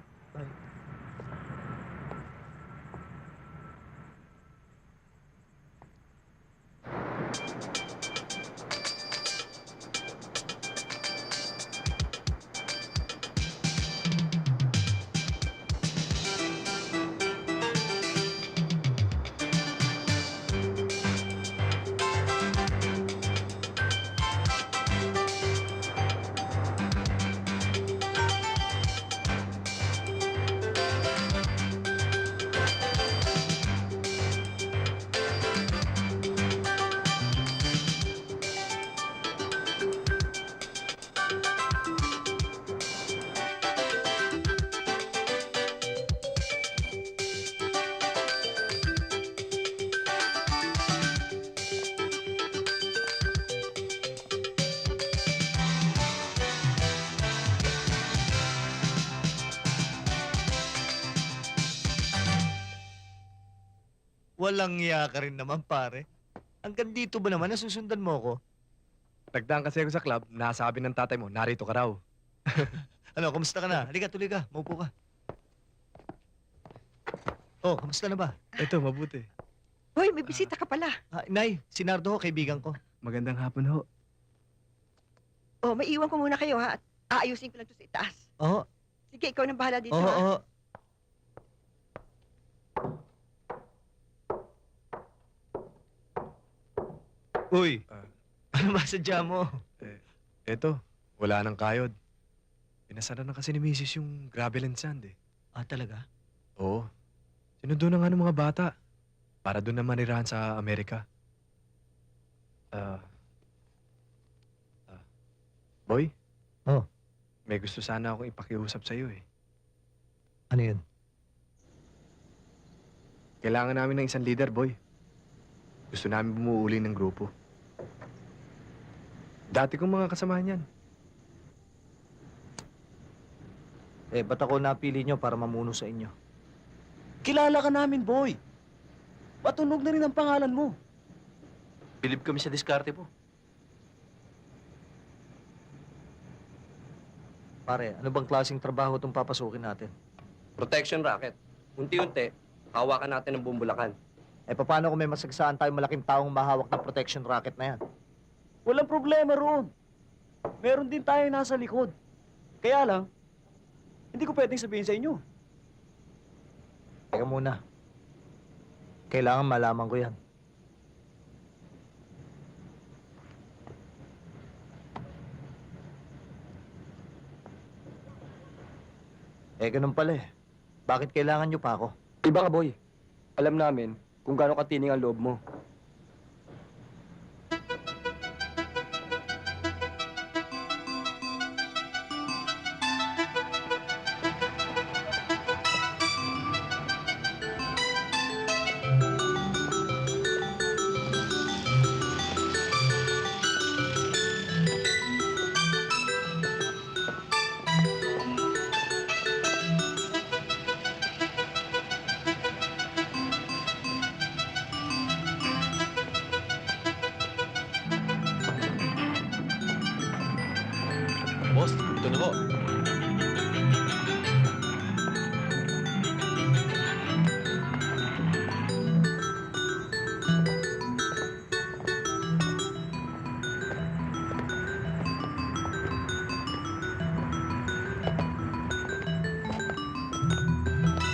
Walang iya ka rin naman, pare. Hanggang dito ba naman nasusundan mo ko? Nagdaan kasi ako sa club, nasabi ng tatay mo, narito ka raw. Ano, kamusta ka na? Halika, tuloy ka. Maupo ka. Oh, kamusta na ba? Ito, mabuti. Boy, may bisita ka pala. Inay, si Nardo ho, kaibigan ko. Magandang hapon ho. Oh, maiiwan ko muna kayo, ha? At aayusin ko lang to sa itaas. Oo. Sige, ikaw nang bahala dito, Oo, ha? oo. Uy, ano ba sadya mo? Ito, wala nang kayod. Pinasara na kasi ni Mrs. yung gravel and sand eh. Ah, talaga? Oo. Sinundo na nga ng mga bata. Para doon na manirahan sa Amerika. Boy? Oh. May gusto sana akong ipakiusap sa'yo eh. Ano yun? Kailangan namin ng isang leader, boy. Gusto namin bumuuli ng grupo. Dati kong mga kasamahan yan. Eh, ba't ako napili nyo para mamuno sa inyo? Kilala ka namin, boy. Patunog na rin ang pangalan mo. Bilib kami sa diskarte mo. Pare, ano bang klaseng trabaho itong papasukin natin? Protection racket. Unti-unti, hawakan natin ng bumbulakan. Eh, paano kung may masagsaan tayong malaking taong mahawak ng protection racket na yan? Walang problema roon. Meron din tayo nasa likod. Kaya lang, hindi ko pwedeng sabihin sa inyo. Teka muna. Kailangan malaman ko yan. Eh, ganun pala eh. Bakit kailangan nyo pa ako? Iba ka, boy. Alam namin kung gaano katining ang loob mo. Boss, ito na ho.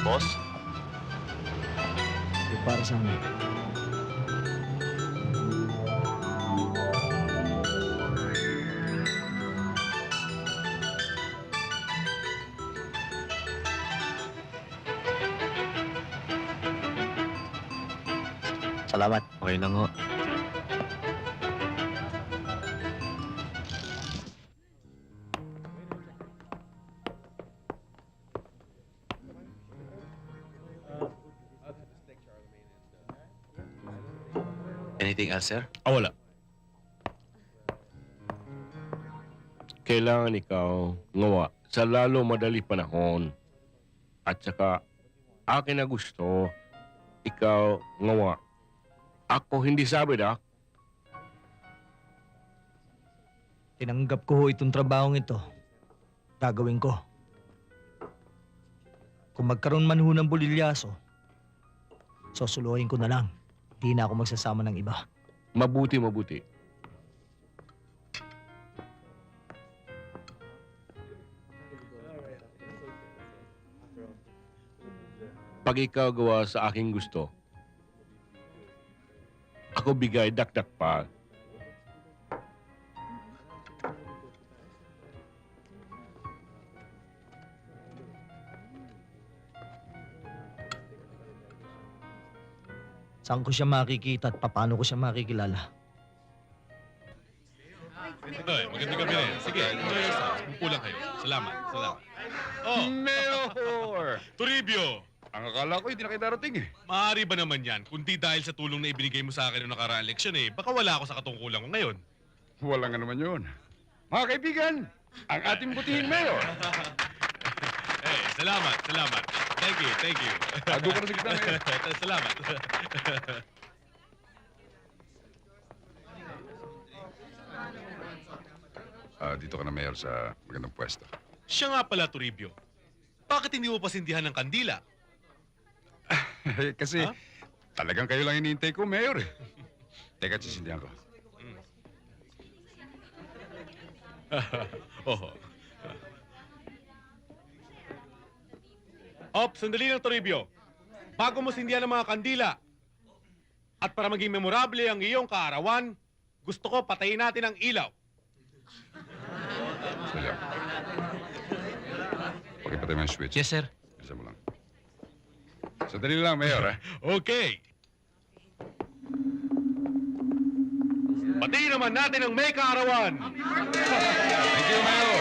Boss? Yung para sa amin. Salamat. Okay lang ho. Anything else, sir? Wala. Kailangan ikaw ngawa sa lalo madali panahon. At saka, akin na gusto, ikaw ngawa. Ako hindi sabi na. Tinanggap ko ho itong trabahong ito. Gagawin ko. Kung magkaroon man ho ng bulilyaso, susuluhin ko na lang. Di na ako magsasama ng iba. Mabuti, mabuti. Pag ikaw gawa sa aking gusto, ako bigay dakdak pa. Saan ko siya makikita at paano ko siya makikilala? Ay, magandang gabi rin. Sige, enjoy yourself. Upo lang kayo. Salamat, salamat. Oh, Mayor! Toribio! Ang akala ko hindi na kayo darating eh. Maaari ba naman yan? Kundi dahil sa tulong na ibinigay mo sa akin noong nakaraang leksyon eh, baka wala ako sa katungkulan ko ngayon. Wala nga naman yun. Mga kaibigan, ang ating butihing mayor. Eh, salamat, salamat. Thank you, thank you. Ado ka na sa gitna ngayon. Salamat. Dito ka na mayor sa magandang pwesto. Siya nga pala, Toribio. Bakit hindi mo pasindihan ng kandila? Kasi talagang kayo lang iniintay ko, mayor eh. Teka, sisindihan ko. Oho. Op, sandali lang, Toribio. Bago mo sindihan ng mga kandila, at para maging memorable ang iyong kaarawan, gusto ko patayin natin ang ilaw. Sandali. Pakipatay mo yung switch. Yes, sir. Bilisan mo lang. Sandali lang, mayor eh. Okay. Patayin naman natin ang may kaarawan. Thank you, mayor.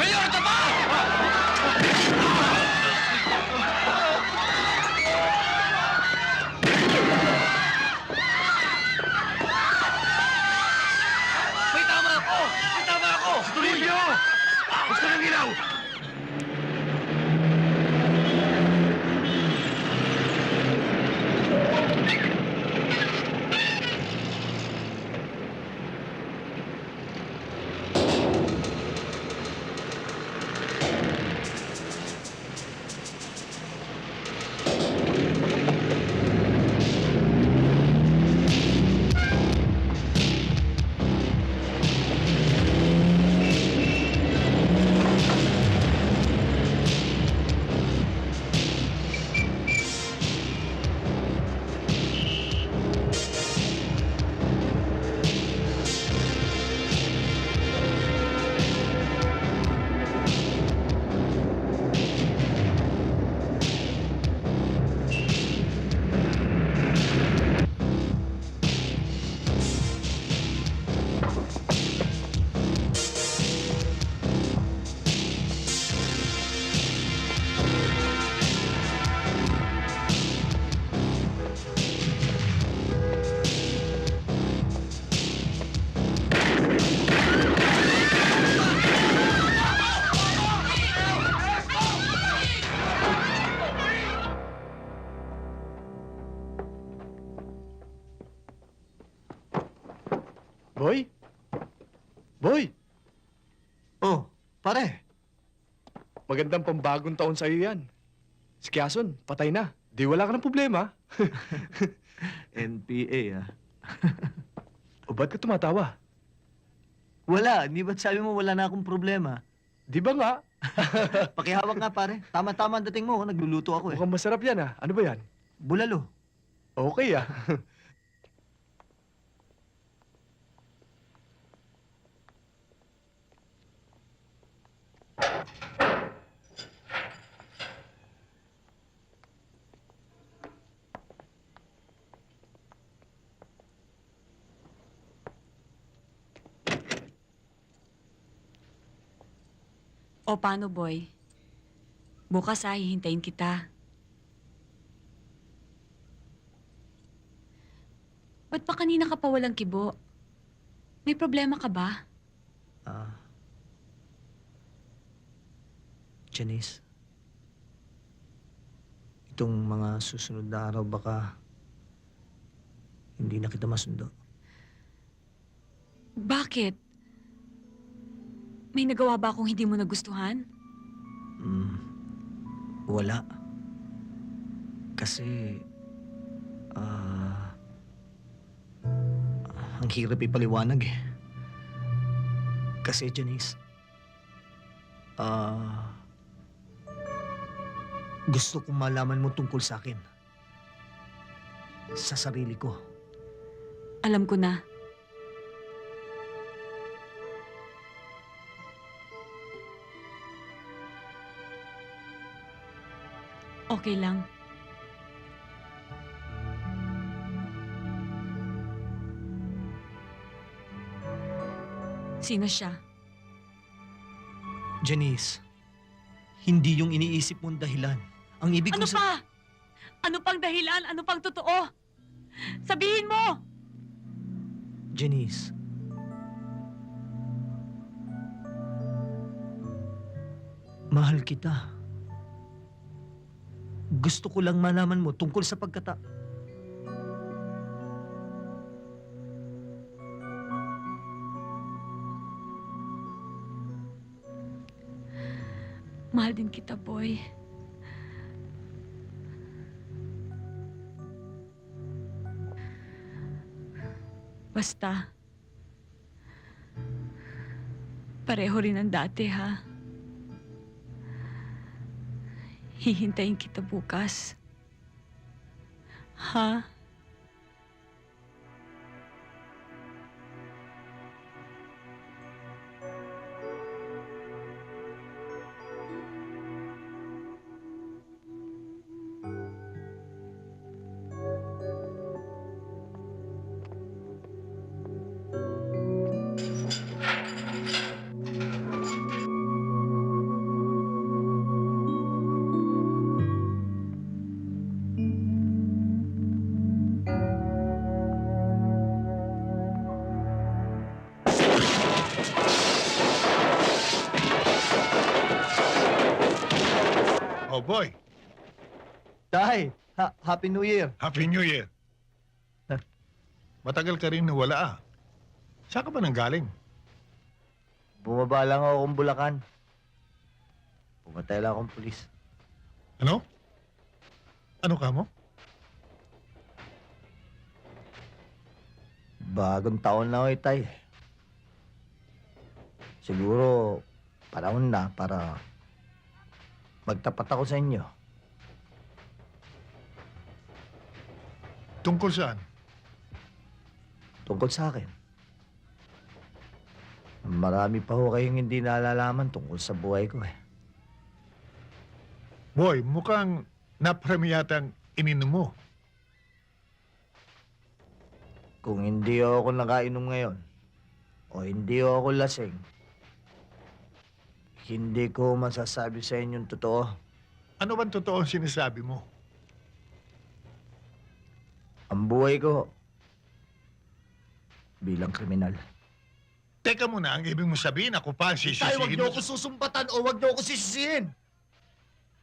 Mayor, tama! May tama ako! May tama ako! Toribio! Gusto ng ilaw! Boy? Boy! Oh, pare. Magandang pambagong taon sa'yo yan. Si Quezon, patay na. Di wala ka ng problema. NPA, ah. O ba't ka tumatawa? Wala. Di ba't sabi mo wala na akong problema? Di ba nga? Pakihawak nga, pare. Tama-tama ang dating mo. Nagluluto ako, eh. Mukhang masarap yan, ah. Ano ba yan? Bulalo. Okay, ah. O paano, boy? Bukas hihintayin kita. Ba't pa kanina ka pa walang kibo? May problema ka ba? Janice. Itong mga susunod na araw baka hindi na kita masundo. Bakit? May nagawa ba akong hindi mo nagustuhan? Wala. Kasi, ang hirap ipaliwanag eh. Kasi, Janice, gusto kong malaman mo tungkol sa akin. Sa sarili ko. Alam ko na. Okay lang. Sino siya? Janice, hindi yung iniisip mong dahilan. Ang ibig Ano kong pa? Ano pang dahilan? Ano pang totoo? Sabihin mo! Janice, mahal kita. Gusto ko lang malaman mo tungkol sa pagkata... Mahal din kita, boy. Basta, pareho rin ang dati, ha? Hihintayin kita bukas. Ha? Oh, boy. Tay, Happy New Year. Happy New Year. Matagal ka rin nawala, ah. Saan ka ba nanggaling? Bumaba lang ako kung Bulacan. Pumatay lang akong pulis. Ano? Ano ka mo? Bagong taon na ako, Tay. Siguro, panahon na para magtapat ako sa inyo. Tungkol saan? Tungkol sa akin. Marami pa ho kayong hindi nalalaman tungkol sa buhay ko, eh. Boy, mukhang naprami yata ang ininom mo. Kung hindi ako nakainom ngayon, o hindi ako lasing, hindi ko masasabi sa inyong totoo. Ano bang totoo ang sinasabi mo? Ang buhay ko bilang kriminal. Teka muna, ang ibig mo sabihin, ako pa ang Tay, sisisihin wag niyo mo. ako susumbatan o wag niyo ako sisisihin.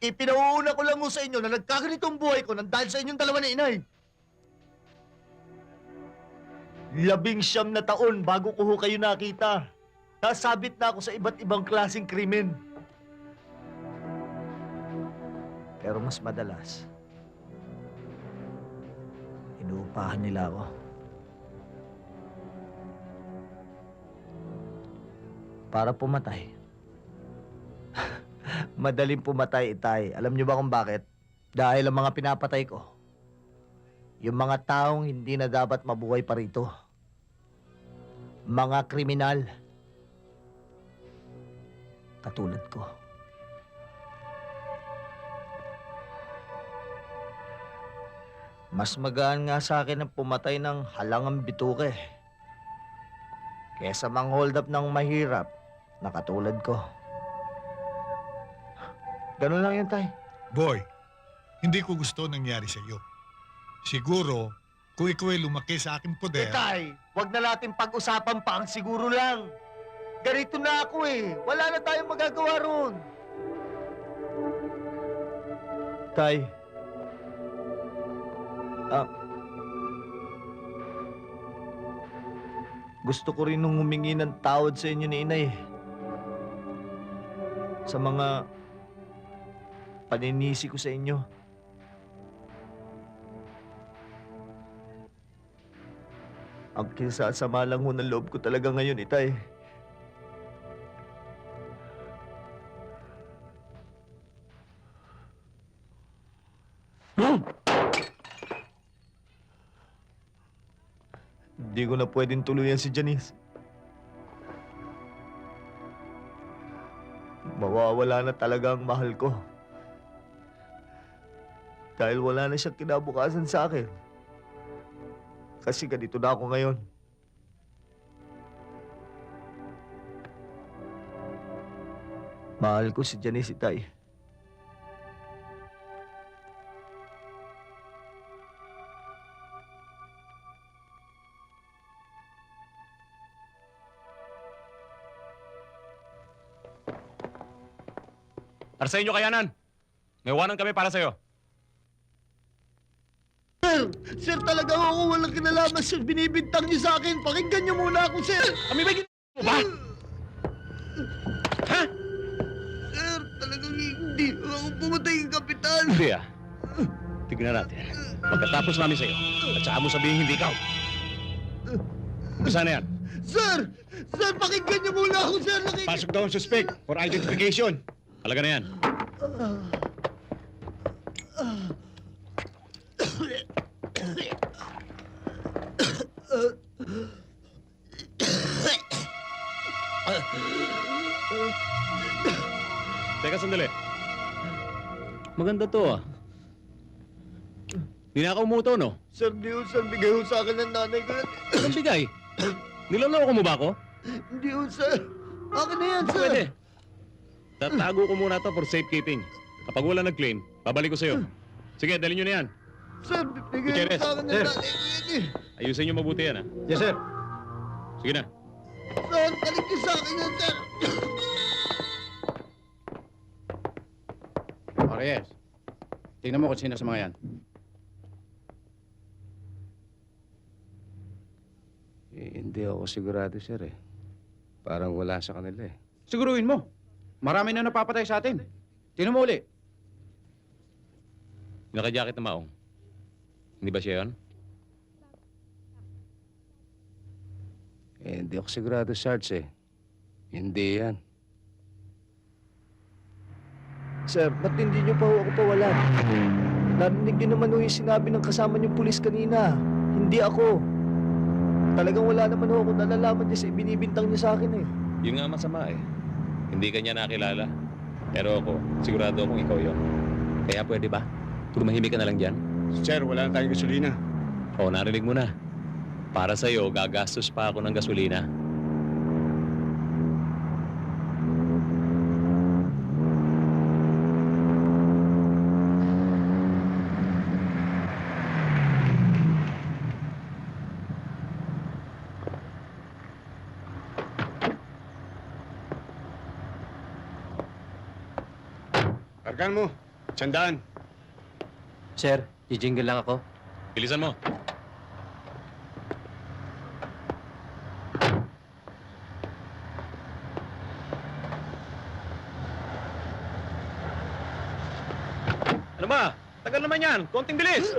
Ipinauuna ko lang mo sa inyo na nagkaganitong buhay ko nang dahil sa inyong dalawa na inay. 19 na taon bago ko ho kayo nakita. Nasabit na ako sa iba't ibang klaseng krimen. Pero mas madalas, inuupahan nila ako. Para pumatay. Madaling pumatay, Itay. Alam niyo ba kung bakit? Dahil ang mga pinapatay ko, yung mga taong hindi na dapat mabuhay pa rito. Mga kriminal. Katulad ko. Mas magaan nga sa akin ang pumatay ng halangang bituke kesa mang-hold up ng mahirap na katulad ko. Ganun lang yun, Tay. Boy, hindi ko gusto nangyari sa iyo. Siguro, kung ikaw ay lumaki sa aking poder... Tay, wag na natin pag-usapan pa ang siguro lang. Ganito na ako eh. Wala na tayong magagawa roon. Tay. Gusto ko rin nung humingi ng tawad sa inyo ni Inay. Sa mga paninisi ko sa inyo. Ang kinasasama lang ho ng loob ko talaga ngayon, Itay. Hindi ko na pwedeng tuluyan si Janice. Mawawala na talaga ang mahal ko. Dahil wala na siyang kinabukasan sa akin. Kasi ganito na ako ngayon. Mahal ko si Janice, Itay. Para sa inyo, kayanan. May wanan kami para sa'yo. Sir! Sir, talaga ako walang kinalaman sa binibintang niyo sa akin. Pakinggan niyo muna ako, sir! Kami ba mo ba? Ha? Sir, talagang hindi ako pumatay ng kapitan. Hindi ah. Tignan natin. Pagkatapos namin sa'yo, at saka mo sabihin hindi ikaw. Bisa na yan. Sir! Sir, pakinggan niyo muna ako, sir! Pasok daw ang suspect for identification. Halaga na yan. Teka sandali. Maganda to ah. Hindi na ako umuto, no? Sir, di ho, sir. Bigay ho sa akin ng nanay ko. Anong bigay? Niloloko mo ba ako? Hindi ho, sir. Akin na yan, sir. Pwede. Tatago ko muna to for safekeeping. Kapag wala nag-claim, babalik ko sa'yo. Sige, dalhin nyo na yan. Sir, bigay ho sa akin ng Sir. nanay ko yan eh. Ayusin nyo mabuti yan, ha? Yes, sir. Sige na. Sir, balik niyo sa akin yan, sir. Reyes, tingnan mo kung sino sa mga yan. Hindi ako sigurado, sir eh. Parang wala sa kanila eh. Siguruhin mo. Marami na napapatay sa atin. Tingnan mo uli. Naka-jacket na maong. Hindi ba siya yun? Hindi ako sigurado, Sarge eh. Hindi yan. Sir, ba't hindi niyo pa ho ako pawalan? Narinig niyo naman ho yung sinabi ng kasama niyong pulis kanina. Hindi ako. Talagang wala naman ho ako nalalaman niya sa ibinibintang niya sa akin eh. Yun nga masama eh. Hindi ka niya nakilala. Pero ako, sigurado akong ikaw yun. Kaya pwede ba? Tumahimik ka na lang dyan. Sir, wala na tayong gasolina. Oo, narinig mo na. Para sa'yo, gagastos pa ako ng gasolina. Kargan mo. Sandaan. Sir, jijingle lang ako. Bilisan mo. Tagal naman yan. Konting bilis.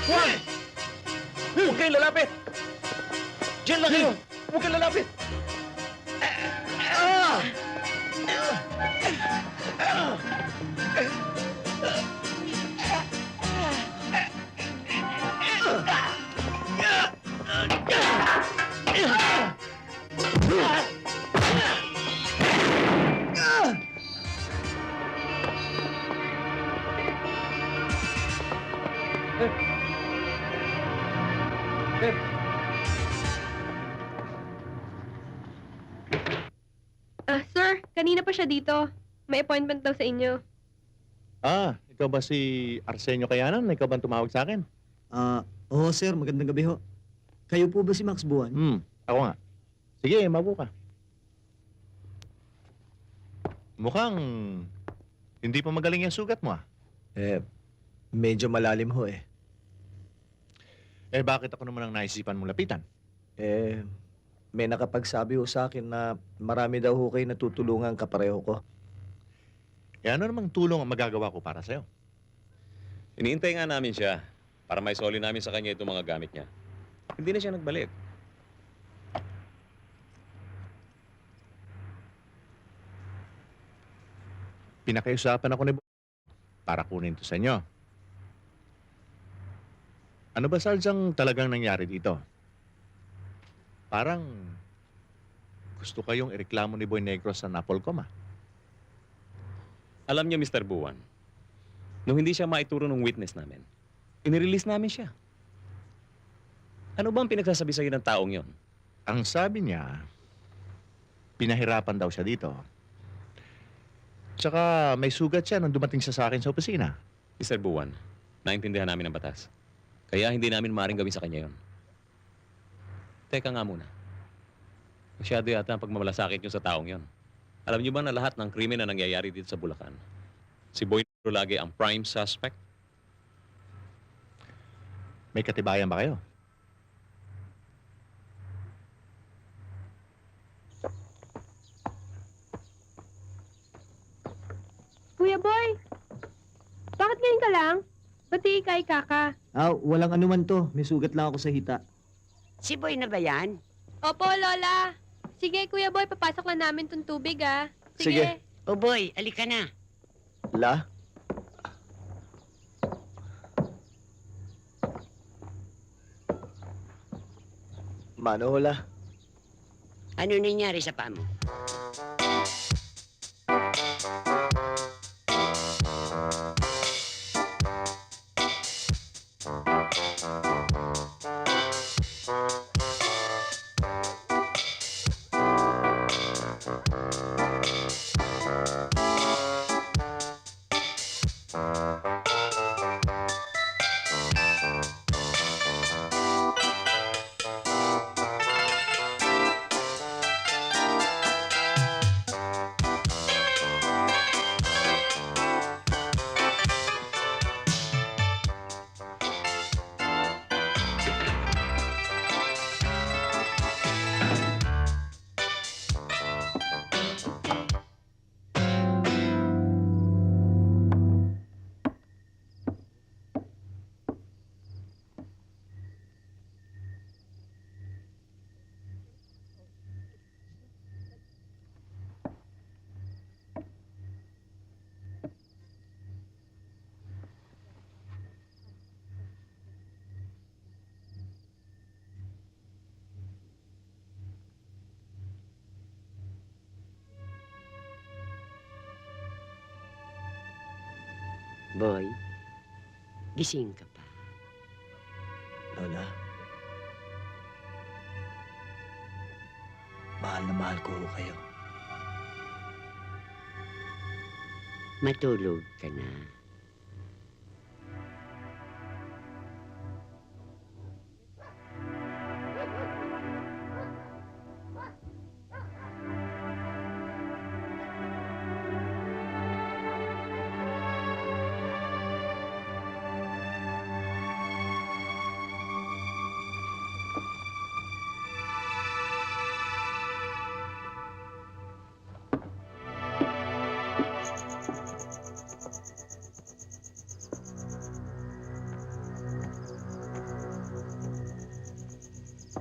Juan! Huwag kayong lalapit! Diyan lang kayo! Huwag kayong lalapit! Sir, kanina pa siya dito. May appointment daw sa inyo. Ikaw ba si Arsenio Kayanan? Ikaw ba tumawag sa akin? Oo sir, magandang gabi ho. Kayo po ba si Max Buwan? Ako nga. Sige, mabu ka. Mukhang hindi pa magaling yung sugat mo Medyo malalim ho eh. Bakit ako naman ang naisipan mong lapitan? May nakapagsabi ho sa akin na marami daw ho kayo natutulungan kapareho ko. Ano namang tulong ang magagawa ko para sa'yo? Iniintay nga namin siya para maisoli namin sa kanya itong mga gamit niya. Hindi na siya nagbalik. Pinakiusapan ako ni para kunin to sa inyo. Ano ba, Sarge, ang talagang nangyari dito? Parang gusto kayong ireklamo ni Boy Negros sa Napolcom, Alam niyo, Mr. Buwan, nung hindi siya maituro ng witness namin, inirelease namin siya. Ano ba ang pinagsasabi sa'yo ng taong yon? Ang sabi niya, pinahirapan daw siya dito. Tsaka may sugat siya nung dumating siya sa akin sa opisina. Mr. Buwan, naintindihan namin ang batas. Kaya hindi namin maaaring gawin sa kanya yon. Teka nga muna. Masyado yata ang pagmamalasakit niyo sa taong yon. Alam niyo ba na lahat ng krimen na nangyayari dito sa Bulacan, si Boy Negro lagi ang prime suspect? May katibayan ba kayo? Kuya Boy, bakit ngayon ka lang? Ba't di ikay kaka? Walang anuman to. May sugat lang ako sa hita. Si Boy na ba yan? Opo, Lola. Sige, Kuya Boy, papasok lang namin tong tubig, Sige. O Boy, alika na. La? Mano, hola. Ano nangyari sa paa mo? Boy, gising ka pa. Lola. Mahal na mahal ko kayo. Matulog ka na.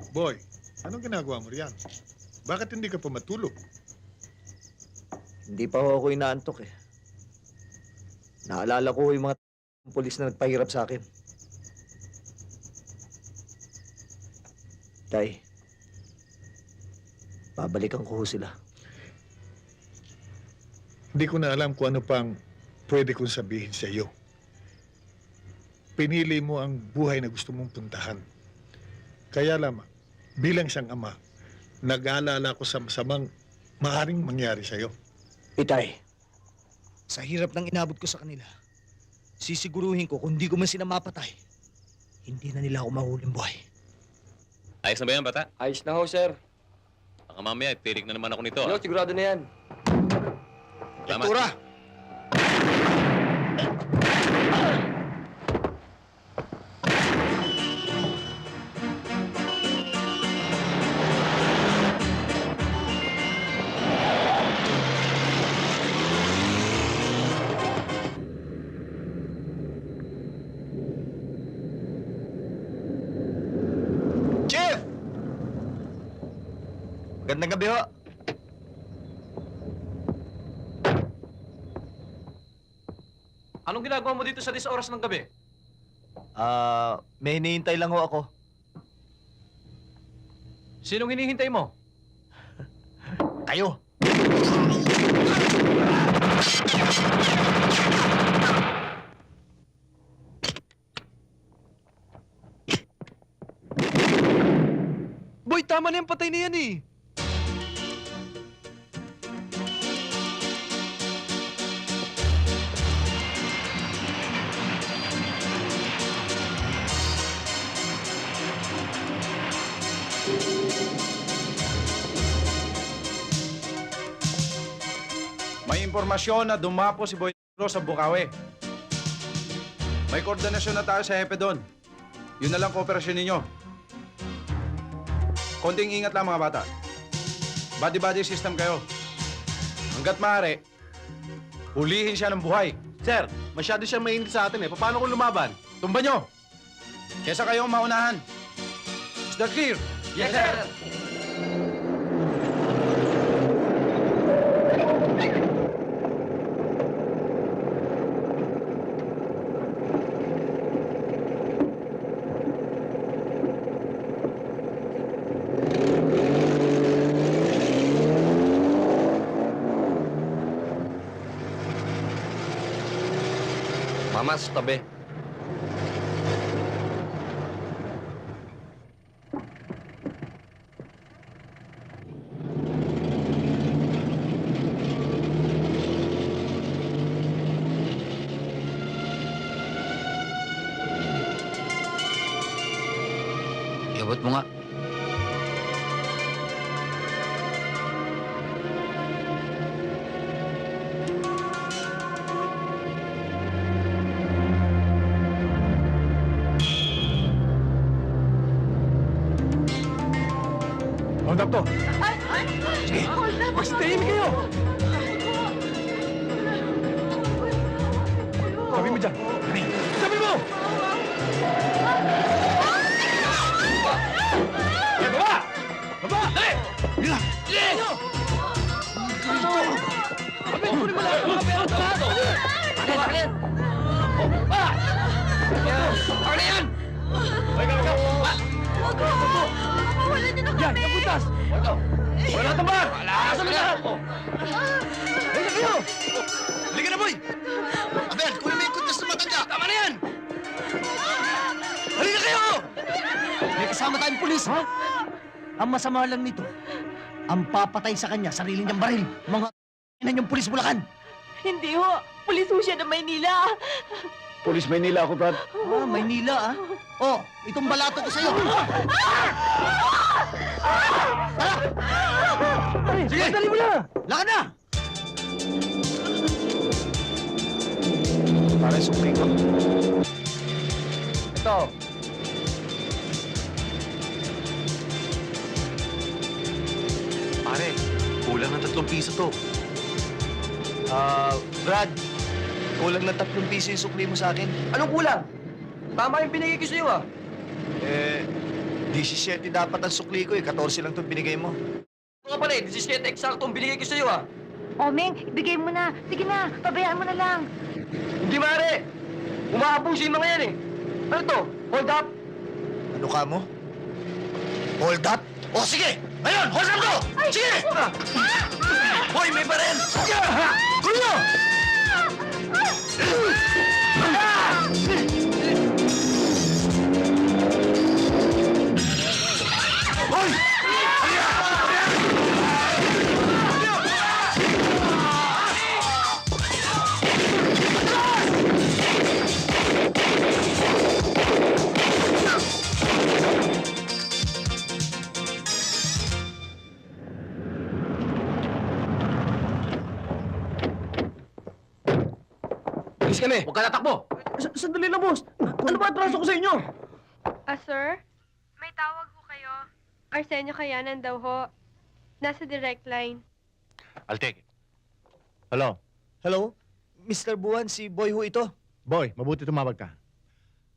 Boy, anong ginagawa mo riyan? Bakit hindi ka pa matulog? Hindi pa ako inaantok eh. Naalala ko yung mga pulis na nagpahirap sa akin. Tay, babalikan ko ho sila. Hindi ko na alam kung ano pang pwede kong sabihin sa iyo. Pinili mo ang buhay na gusto mong puntahan. Kaya lamang, bilang isang ama, nag-aalala ko sa masamang maaaring mangyari sa iyo. Itay, sa hirap ng inabot ko sa kanila, sisiguruhin ko kung di ko man sila mapatay, hindi na nila ako mahuling buhay. Ayos na ba yan, bata? Ayos na ho, sir. Baka mamaya, tirik na naman ako nito. Yo, sigurado na yan. Salamat. Tura! Chief! Magandang gabi ho. Anong ginagawa mo dito sa 10 oras ng gabi? May hinihintay lang ho ako. Sinong hinihintay mo? Kayo. Boy, tama na yan. Patay na yan eh. May impormasyon na dumapo si Boy sa Bukawi. May koordinasyon na tayo sa hepe doon. Yun na lang kooperasyon ninyo. Konting ingat lang mga bata. Body-body system kayo. Hanggat maaari, hulihin siya ng buhay. Sir, masyado siya mainit sa atin eh. Paano kung lumaban? Tumba nyo! Kesa kayo ang maunahan. Is that clear? Yes, sir! Mama, sa tabi. Iabot mo nga. Hold up to. Sige, mag-stay kayo. Sabi mo dyan. Sabi mo! Eh, baba! Baba! Dali! Dali! Dali! Sabi, kunin mo lahat ng mga pera sa lahat! Bakit? Ba! Ano yan? Wala niyo na Yan, napuntas! Wala tambar! Asan na lahat? Halika kayo! Halika na, boy! Abel, kunin mo yung kuntas na matanda! Tama na yan! Halika kayo! May kasama tayong pulis, ha? Ang masama lang nito, ang papatay sa kanya, sarili niyang baril. Mga ina yung pulis Bulacan. Hindi ho. Pulis ho siya ng Maynila. Pulis Maynila ako, Brad. Ah, Maynila, ah. Oh, itong balato ko sa'yo. Sige, dali mo na! Lakad na! Pare, sukli ko. Ito. Pare, kulang ng 3 piso to. Brad, kulang na 3 piso yung sukli mo sa akin. Anong kulang? Tama yung binigay ko sa'yo, ah. 17 dapat ang sukli ko eh. 14 lang itong binigay mo. Nga pala eh, 17 eksakto ang binigay ko sa'yo ah. O, Meng, ibigay mo na. Sige na, pabayaan mo na lang. Hindi maaari. Umaabuso yung mga yan eh. Ano to? Hold up? Ano ka mo? Hold up? O sige! Ngayon, hold up ko! Sige! Hoy, may baril! Kulo! Hoy! Alis kami. Huwag ka natakbo. Sandali lang, boss. Ano ba atraso ko sa inyo? Sir? May tawag ho kayo. Arsenio Kayanan daw ho. Nasa direct line. I'll take it. Hello? Hello? Mr. Buwan, si Boy ho ito. Boy, mabuti tumawag ka.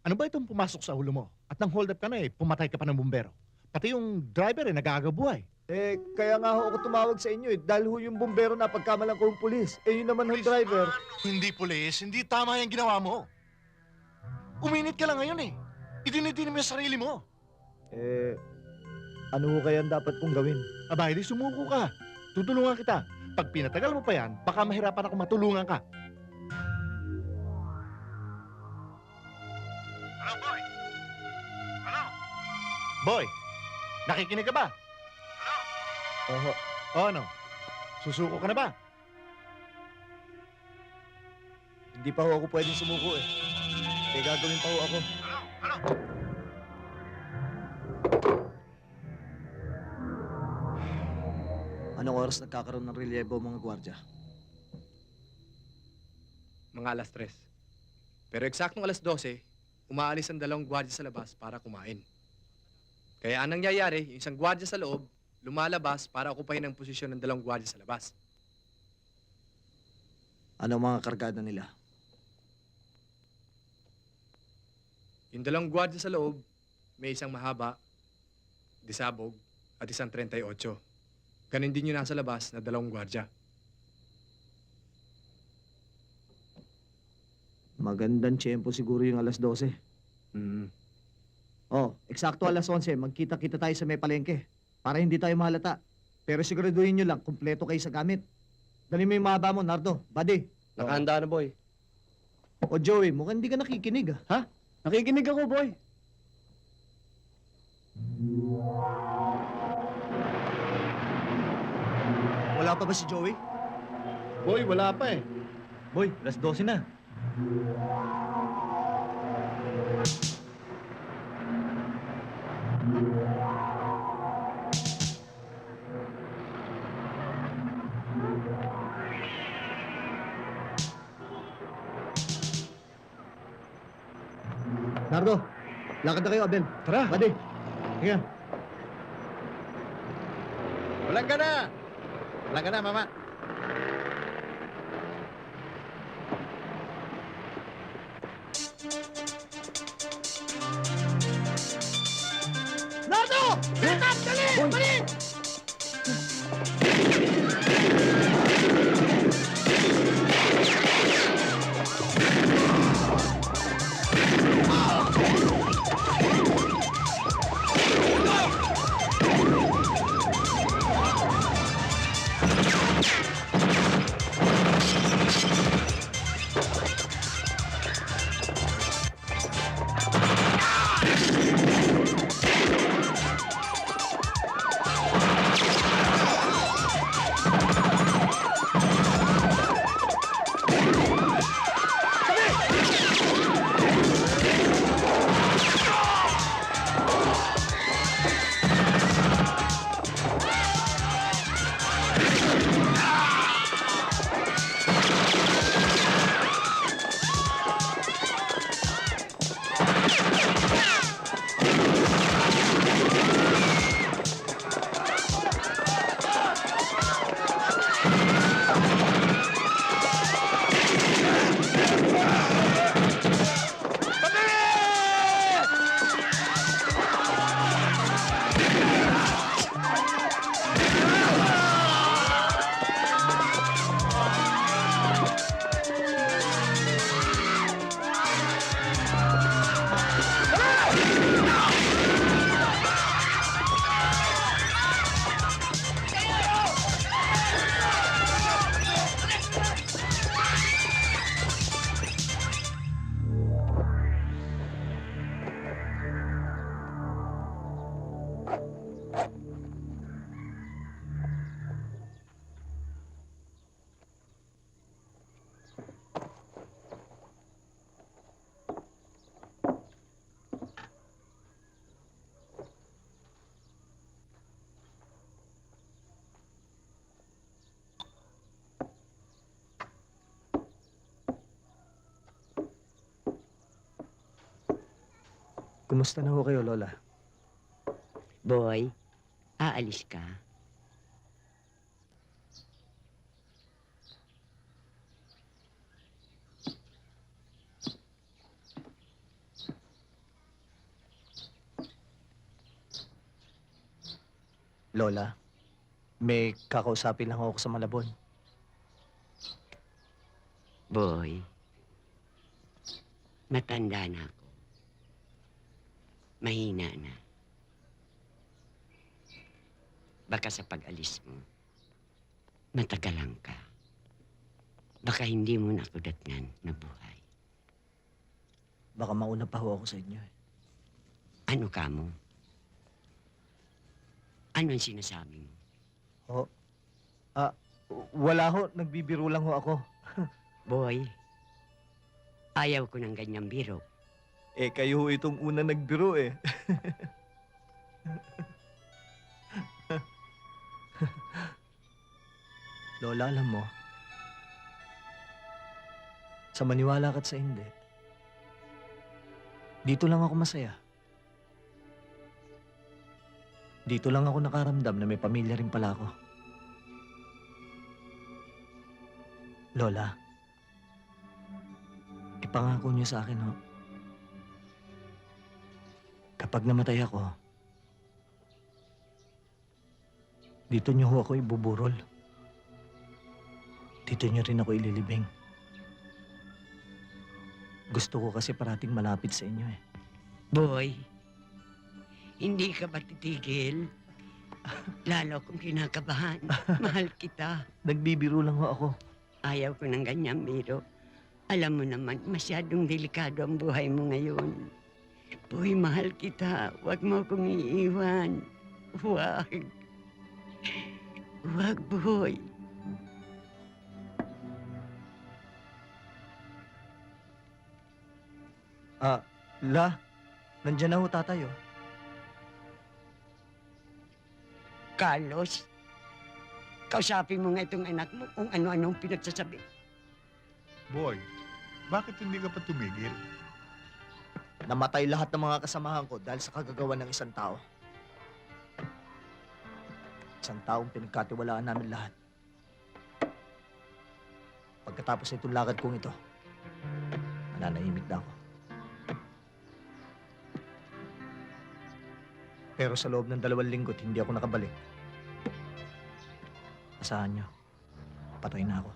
Ano ba itong pumasok sa ulo mo? At nang hold up ka na pumatay ka pa ng bumbero. Pati yung driver nag-aagabuhay. Kaya nga ho ako tumawag sa inyo dahil ho yung bumbero na pagkamalang ko yung pulis. Yun naman ho driver. Hindi pulis, hindi tama yung ginawa mo. Uminit ka lang ngayon Idinidinim mo yung sarili mo. Ano ho kaya dapat kong gawin? Aba, hindi sumuko ka. Tutulungan kita. Pag pinatagal mo pa yan, baka mahirapan ako matulungan ka. Hello, boy? Hello? Boy, nakikinig ka ba? Oho. O ano? Susuko ka na ba? Hindi pa ho ako pwedeng sumuko eh. Gagawin pa ho ako. Hello? Anong oras nagkakaroon ng relyebo mga gwardya? Mga alas 3. Pero eksaktong alas 12, umaalis ang 2 gwardiya sa labas para kumain. Kaya anong nangyayari, yung isang gwardiya sa loob, lumalabas para okupahin ang posisyon ng 2 gwardiya sa labas. Anong mga kargada nila? Yung 2 gwardiya sa loob, may isang mahaba, disabog, at isang 38. Ganun din yung nasa labas na 2 gwardiya. Magandang tiyempo siguro yung alas 12. Oh, eksakto alas 11, magkita-kita tayo sa may palengke para hindi tayo mahalata. Pero siguraduhin nyo lang, kumpleto kayo sa gamit. Dali mo yung mahaba mo, Nardo. Buddy. Nakahanda na, boy. O Joey, mukhang hindi ka nakikinig ha? Nakikinig ako, boy. Wala pa ba si Joey? Boy, wala pa Boy, alas 12 na. Nardo, lakad na kayo, Abel. Tara. Buddy. Sige. Walang ka na! Walang ka na, mama. Nardo! Pick-up! Dali! Dali! Kumusta na ho kayo, Lola? Boy, aalis ka? Lola, may kakausapin lang ako sa Malabon. Boy, matanda na ako. Mahina na. Baka sa pag-alis mo, matagalan ka. Baka hindi mo na ako datnan na buhay. Baka mauna pa ho ako sa inyo. Ano ka mo? Ano ang sinasabi mo? Ho? Wala ho. Nagbibiro lang ho ako. Boy, ayaw ko ng ganyang biro. Kayo ho itong una nagbiro Lola, alam mo, sa maniwala ka't sa hindi, dito lang ako masaya. Dito lang ako nakaramdam na may pamilya rin pala ako. Lola, ipangako niyo sa akin, ho. Kapag namatay ako, dito niyo ho ako ibuburol. Dito niyo rin ako ililibing. Gusto ko kasi parating malapit sa inyo Boy, hindi ka ba titigil? Lalo kung kinakabahan. Mahal kita. Nagbibiro lang ho ako. Ayaw ko ng ganyang biro. Alam mo naman, masyadong delikado ang buhay mo ngayon. Boy, mahal kita. Huwag mo akong iiwan. Huwag. Huwag, boy. Nandiyan na ho tatay, Carlos, kausapin mo nga itong anak mo kung ano-anong pinagsasabi. Boy, bakit hindi ka pa tumigil? Namatay lahat ng mga kasamahan ko dahil sa kagagawa ng isang tao. Isang taong pinagkatiwalaan namin lahat. Pagkatapos nitong lakad kong ito, mananahimik na ako. Pero sa loob ng 2 linggo't hindi ako nakabalik. Asahan niyo, patay na ako.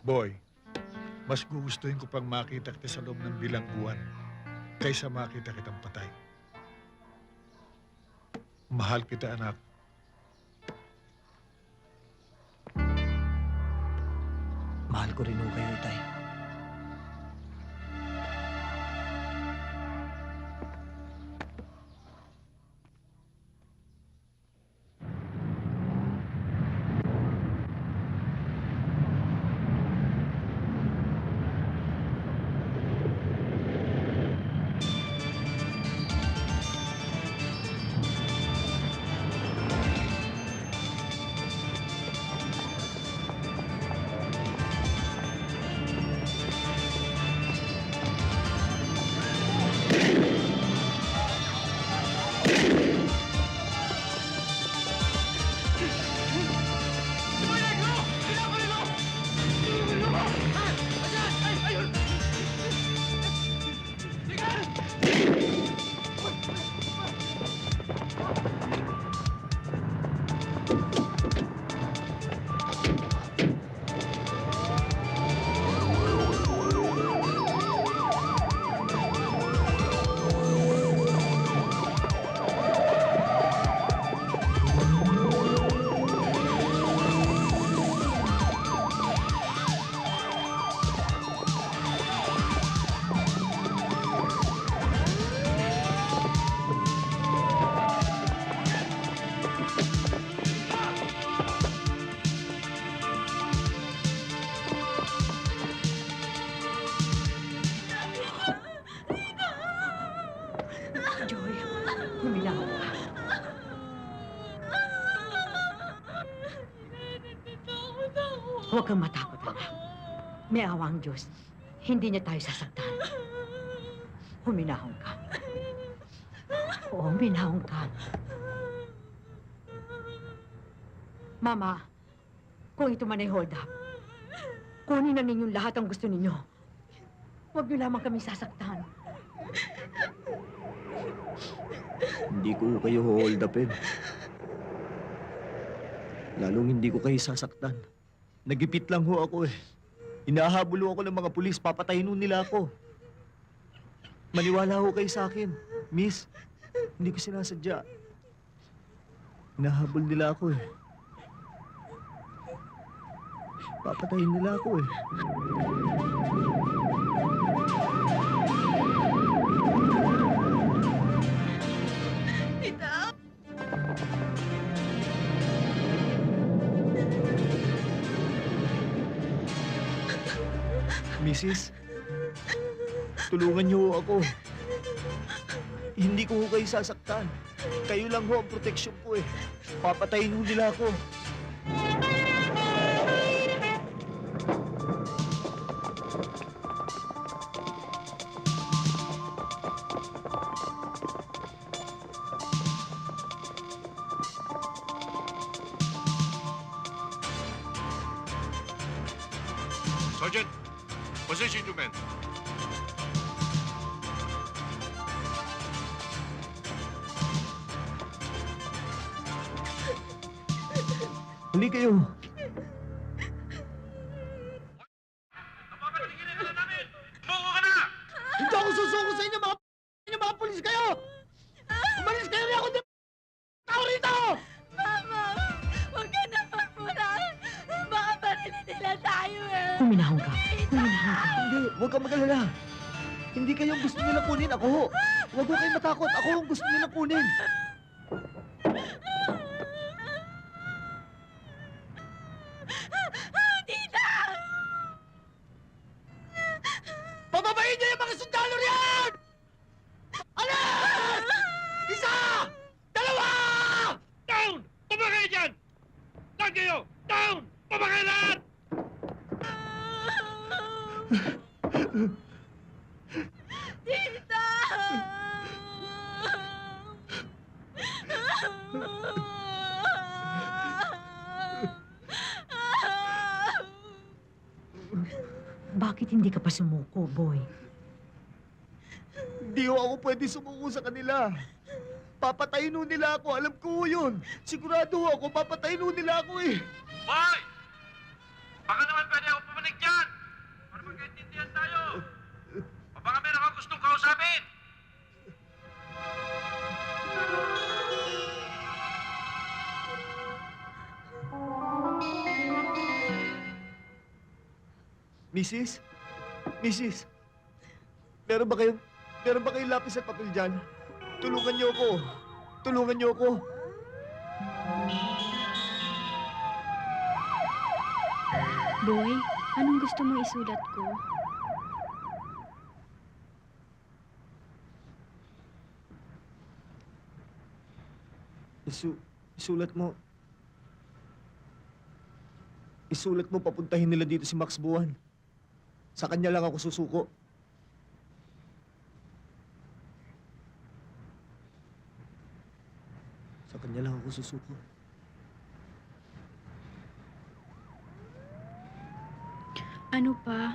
Boy, mas gugustuhin ko pang makita kita sa loob ng bilangguan kaysa makita kitang patay. Mahal kita, anak. Mahal ko rin ho kayo, Itay. Huwag kang matakot, anak. May awa ang Diyos. Hindi niya tayo sasaktan. Huminahon ka. Oo, huminahon ka. Mama, kung ito man ay hold up, kunin na ninyong lahat ang gusto ninyo. Huwag niyo lamang kami sasaktan. Hindi ko kayo hold upin. Lalong hindi ko kayo sasaktan. Nagipit lang ho ako eh. Inahabol ho ako ng mga pulis, papatayin ho nila ako. Maniwala ho kayo sa akin. Miss, hindi ko sinasadya. Inahabol nila ako eh. Papatayin nila ako eh. Tita! Mrs., tulungan niyo ho ako. Hindi ko ho kayo sasaktan. Kayo lang ho ang proteksyon ko eh. Papatayin ho nila ako. Sergeant, position your men. Huli kayo. Hindi ako susuko sa inyo, mga pulis kayo! Umalis kayo niya ako di tao rito! Mama! Huwag ka na magpulang! Baka parilin nila tayo eh! Huminahon ka. Huminahon ka. Hindi, huwag kang mag-alala. Hindi kayo ang gusto nilang kunin. Ako ho. Huwag ho kayong matakot. Ako ang gusto nilang kunin. Tita! Pababayin niyo yung mga sundalo riyan! Alas! Isa! Dalawa! Down! Pabakay dyan! Down kayo! Down! Pabakay lahat! Tita! Bakit hindi ka pa sumuko, boy? Hindi ho ako pwede sumuko sa kanila. Papatayin ho nila ako. Alam ko ho yun. Sigurado ho ako, papatayin ho nila ako eh. Hoy! Baka naman pwede ako pumanig dyan! Para magkaintindihan tayo! O baka meron kang gustong kausapin! Mrs.? Mrs.? Meron ba kayong lapis at papel dyan? Tulungan niyo ako. Tulungan niyo ako. Boy, anong gusto mo isulat ko? Isulat mo. Isulat mo papuntahin nila dito si Max Buwan. Sa kanya lang ako susuko. Sa kanya lang ako susuko. Ano pa?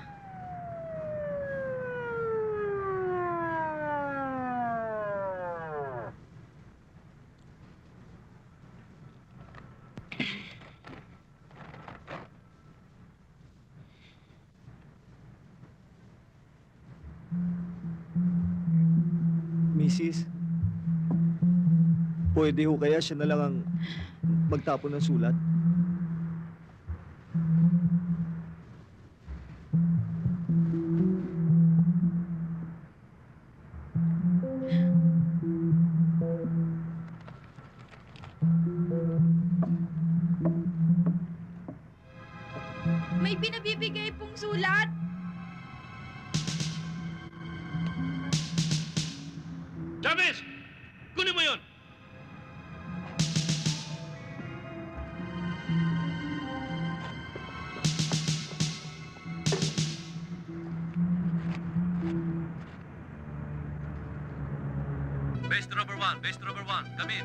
Mrs., pwede ho kaya siya na lang ang magtapon ng sulat? May pinabibigay pong sulat! Chavez! Kunin mo yun! 1, Base Rover 1, come in.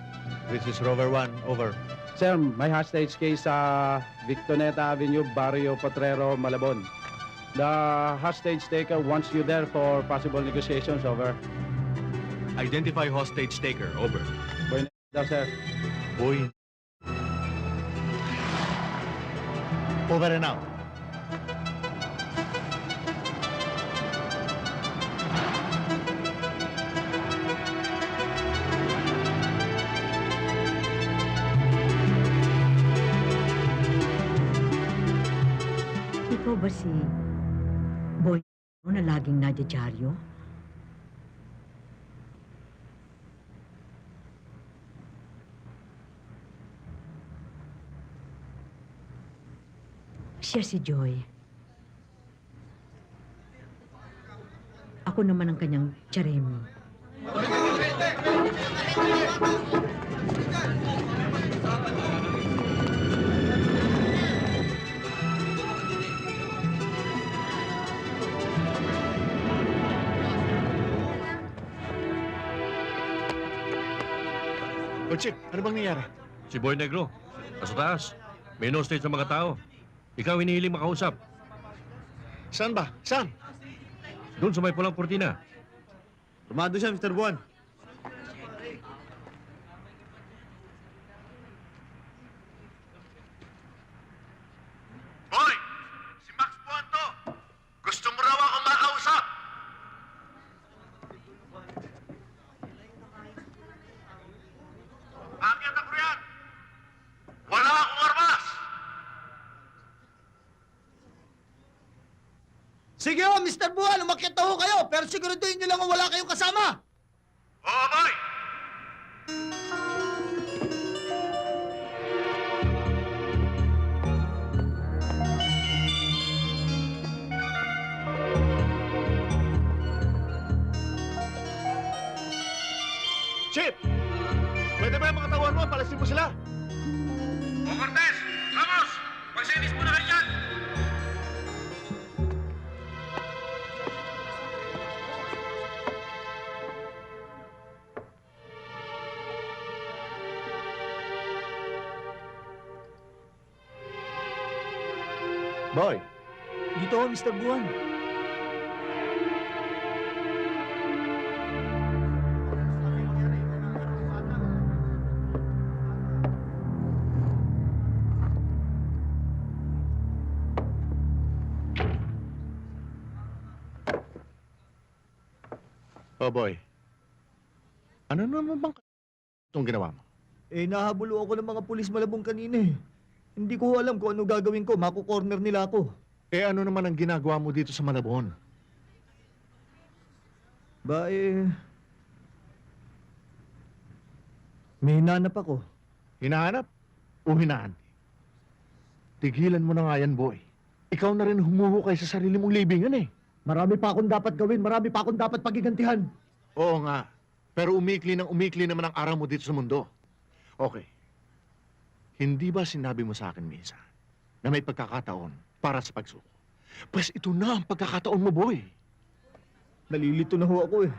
This is Rover 1, over. Sir, may hostage case sa Victoneta Avenue, Barrio Potrero, Malabon. The hostage taker wants you there for possible negotiations, over. Identify hostage taker, over. Boy daw, sir. Boy. Over and out. Ikaw ba si Boy na laging nadidyaryo? Siya si Joy. Ako naman ang kanyang Jeremy. O Chip, ano bang nangyari? Si Boy Negro, nasa taas. May no-stage ng mga tao. Ikaw hinihiling makausap. Saan ba? Saan? Doon sa may pulang kurtina. Tumado siya, Mr. Buwan. Boy! Si Max Buwan to! Gusto mo raw ako makausap! Akyat ako riyan! Wala akong armas! Sige ho, Mr. Buwan, umakyat na ho kayo, pero siguraduhin nyo lang kung wala kayong kasama. Oo, boy! Chip! Pwede ba yung mga tawhan mo? Palasin mo sila! O Cortez! Ramos! Magsinis mo na kayo dyan! Boy! Dito ho, Mr. Buwan. Oh boy. Ano naman bang itong ginawa mo? Eh, nahabulo ako ng mga pulis Malabon kanina eh. Hindi ko alam kung ano gagawin ko. Maku-corner nila ako. Eh ano naman ang ginagawa mo dito sa Malabon? Ba eh... May hinanap ako. Hinahanap o hinahanti? Tigilan mo na nga yan, boy. Ikaw na rin humuhukay sa sarili mong libingan eh. Marami pa akong dapat gawin. Marami pa akong dapat pagigantihan. Oo nga. Pero umikli naman ang araw mo dito sa mundo. Okay. Hindi ba sinabi mo sa akin minsan na may pagkakataon para sa pagsuko? Pues ito na ang pagkakataon mo, boy. Nalilito na ho ako eh.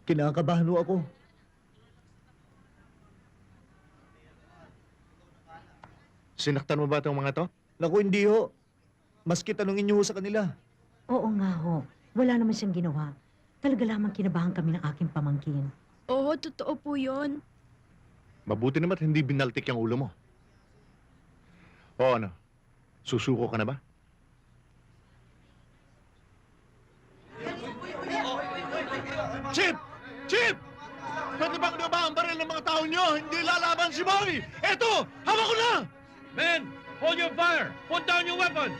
Kinakabahan ho ako. Sinaktan mo ba itong mga to? Naku, hindi ho. Maski tanungin niyo ho sa kanila. Oo nga ho. Wala naman siyang ginawa. Talaga lamang kinabahan kami ng aking pamangkin. Oo, totoo po yun. Mabuti naman at hindi binaltik yung ulo mo. O ano? Susuko ka na ba? Chip! Chip! Pwede bang ba ang baril ng mga tao nyo? Hindi lalaban si Boy! Eto! Hawak ko na! Men, hold your fire! Put down your weapons!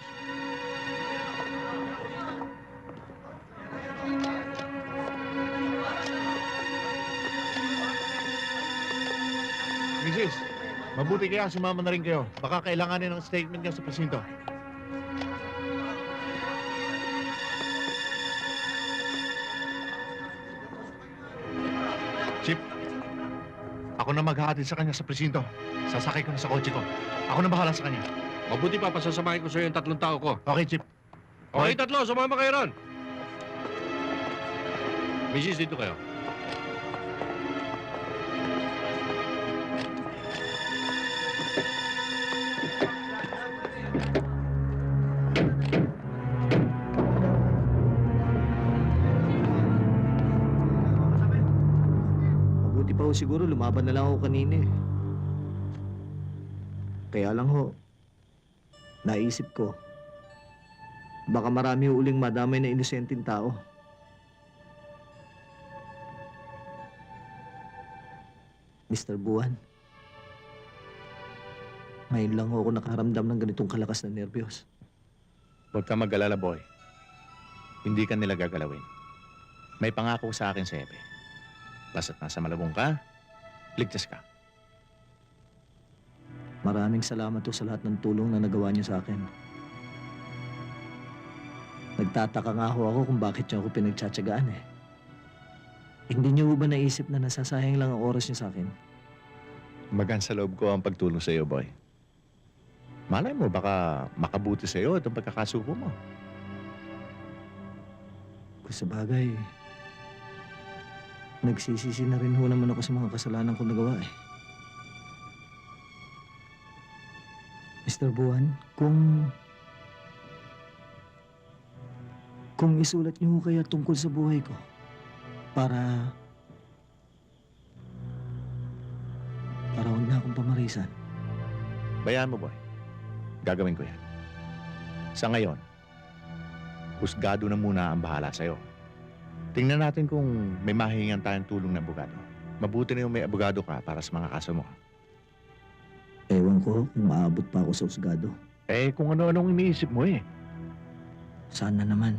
Mrs., mabuti kaya sumama na rin kayo. Baka kailanganin ng statement niya sa presinto. Chip, ako na maghahatid sa kanya sa presinto. Sasakay ko na sa kotse ko. Ako na bahala sa kanya. Mabuti pa, pasasamahin ko sa'yo yung 3 tao ko. Okay, Chip. Okay, 3, sumama kayo ron. Mrs. dito kayo. Mabuti pa ho siguro, lumaban na lang ako kanina eh. Kaya lang ho, naisip ko, baka marami ho uling madamay na inosenteng tao. Mr. Buwan, ngayon lang ho ako nakaramdam ng ganitong kalakas na nerbiyos. Huwag ka mag-alala, boy. Hindi ka nila gagalawin. May pangako sa akin si Ebe. Basta't nasa Malabong ka, ligtas ka. Maraming salamat ho sa lahat ng tulong na nagawa niyo sa akin. Nagtataka nga ho ako kung bakit niyo ako pinagtsatsagaan eh. Hindi niyo ba naisip na nasasayang lang ang oras niyo sa akin? Magan sa loob ko ang pagtulong sa iyo, boy. Malay mo, baka makabuti sa iyo itong pagkakasuko mo. Kung sa bagay, nagsisisi na rin ho naman ako sa mga kasalanan ko nagawa eh. Mr. Buwan, kung isulat niyo ho kaya tungkol sa buhay ko, para huwag na akong pamarisan. Bayaan mo, boy. Gagawin ko yan. Sa ngayon, husgado na muna ang bahala sa'yo. Tingnan natin kung may mahihingan tayong tulong na abogado. Mabuti na yung may abogado ka para sa mga kaso mo. Ewan ko kung maabot pa ako sa husgado. Eh, kung ano-anong iniisip mo eh. Sana naman.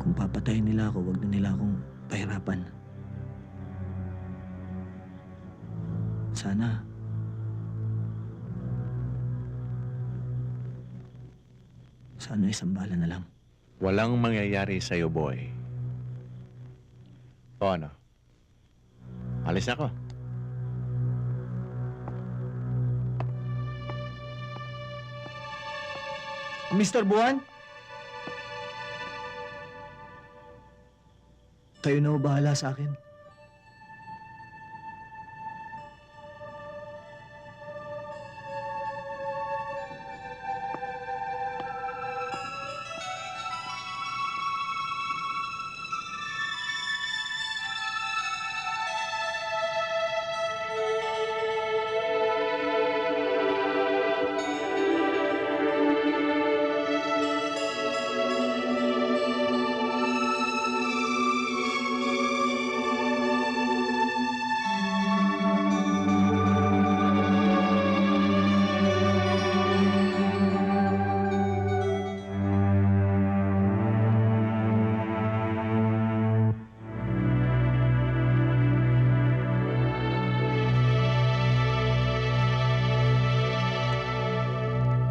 Kung papatayin nila ako, wag na nila akong pahirapan. Sana. Sana isang bala na lang. Walang mangyayari sa'yo, boy. O ano? Alis ako. Mr. Buwan? Kayo na ho bahala sa akin.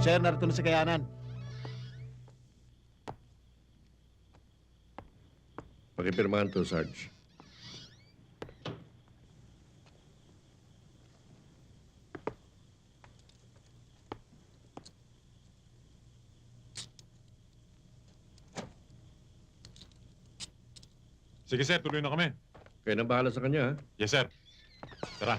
Sir, narito na sa kayanan. Pakipirmahan to, Sarge. Sige, sir. Tuloy na kami. Kayo nang bahala sa kanya, ha? Yes, sir. Tara.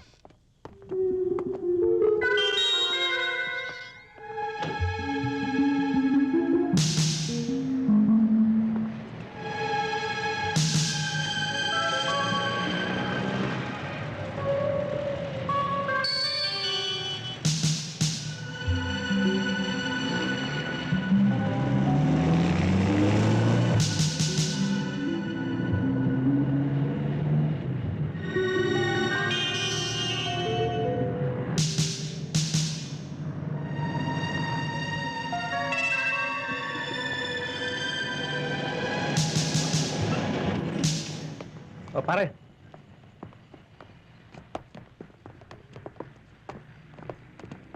O, pare.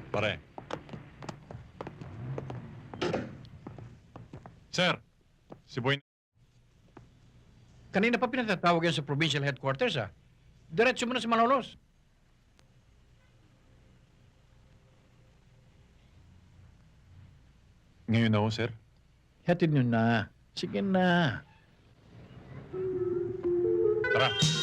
Pare. Sir, si Boy... Kanina pa pinatatawag yan sa provincial headquarters, ah. Diretso mo na sa Malolos. Ngayon na ho, sir. Hatid nyo na. Sige na. Tara.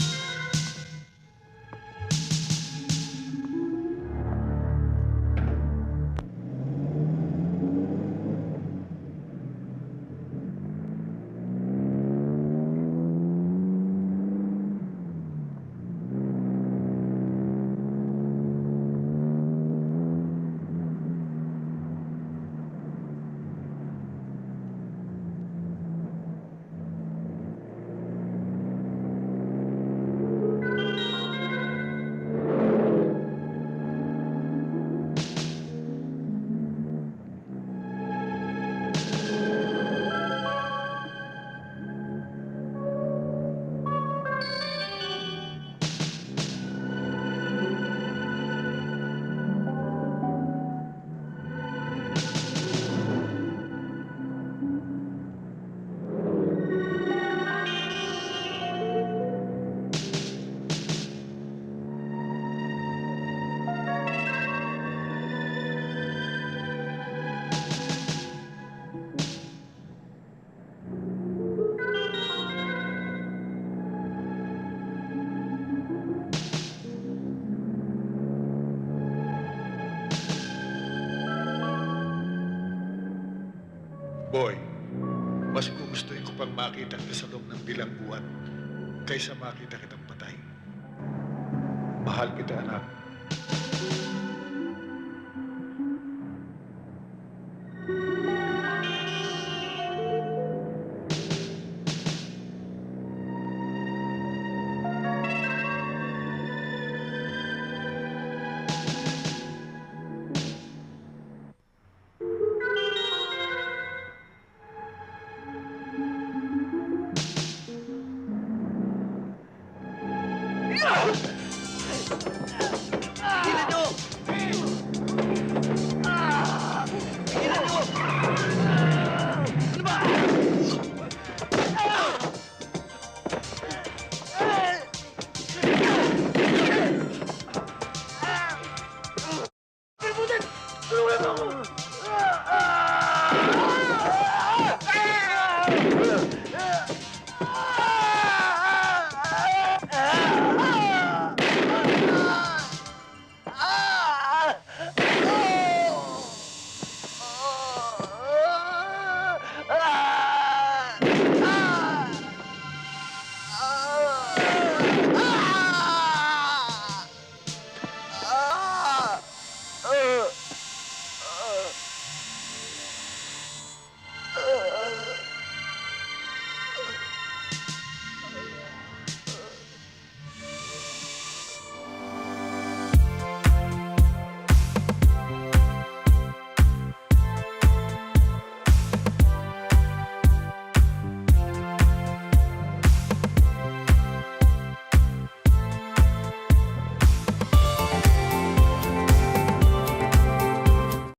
Boy, mas gugustuhin ko pang makita kita sa loob ng bilangguan kaysa makita kitang patay. Mahal kita, anak.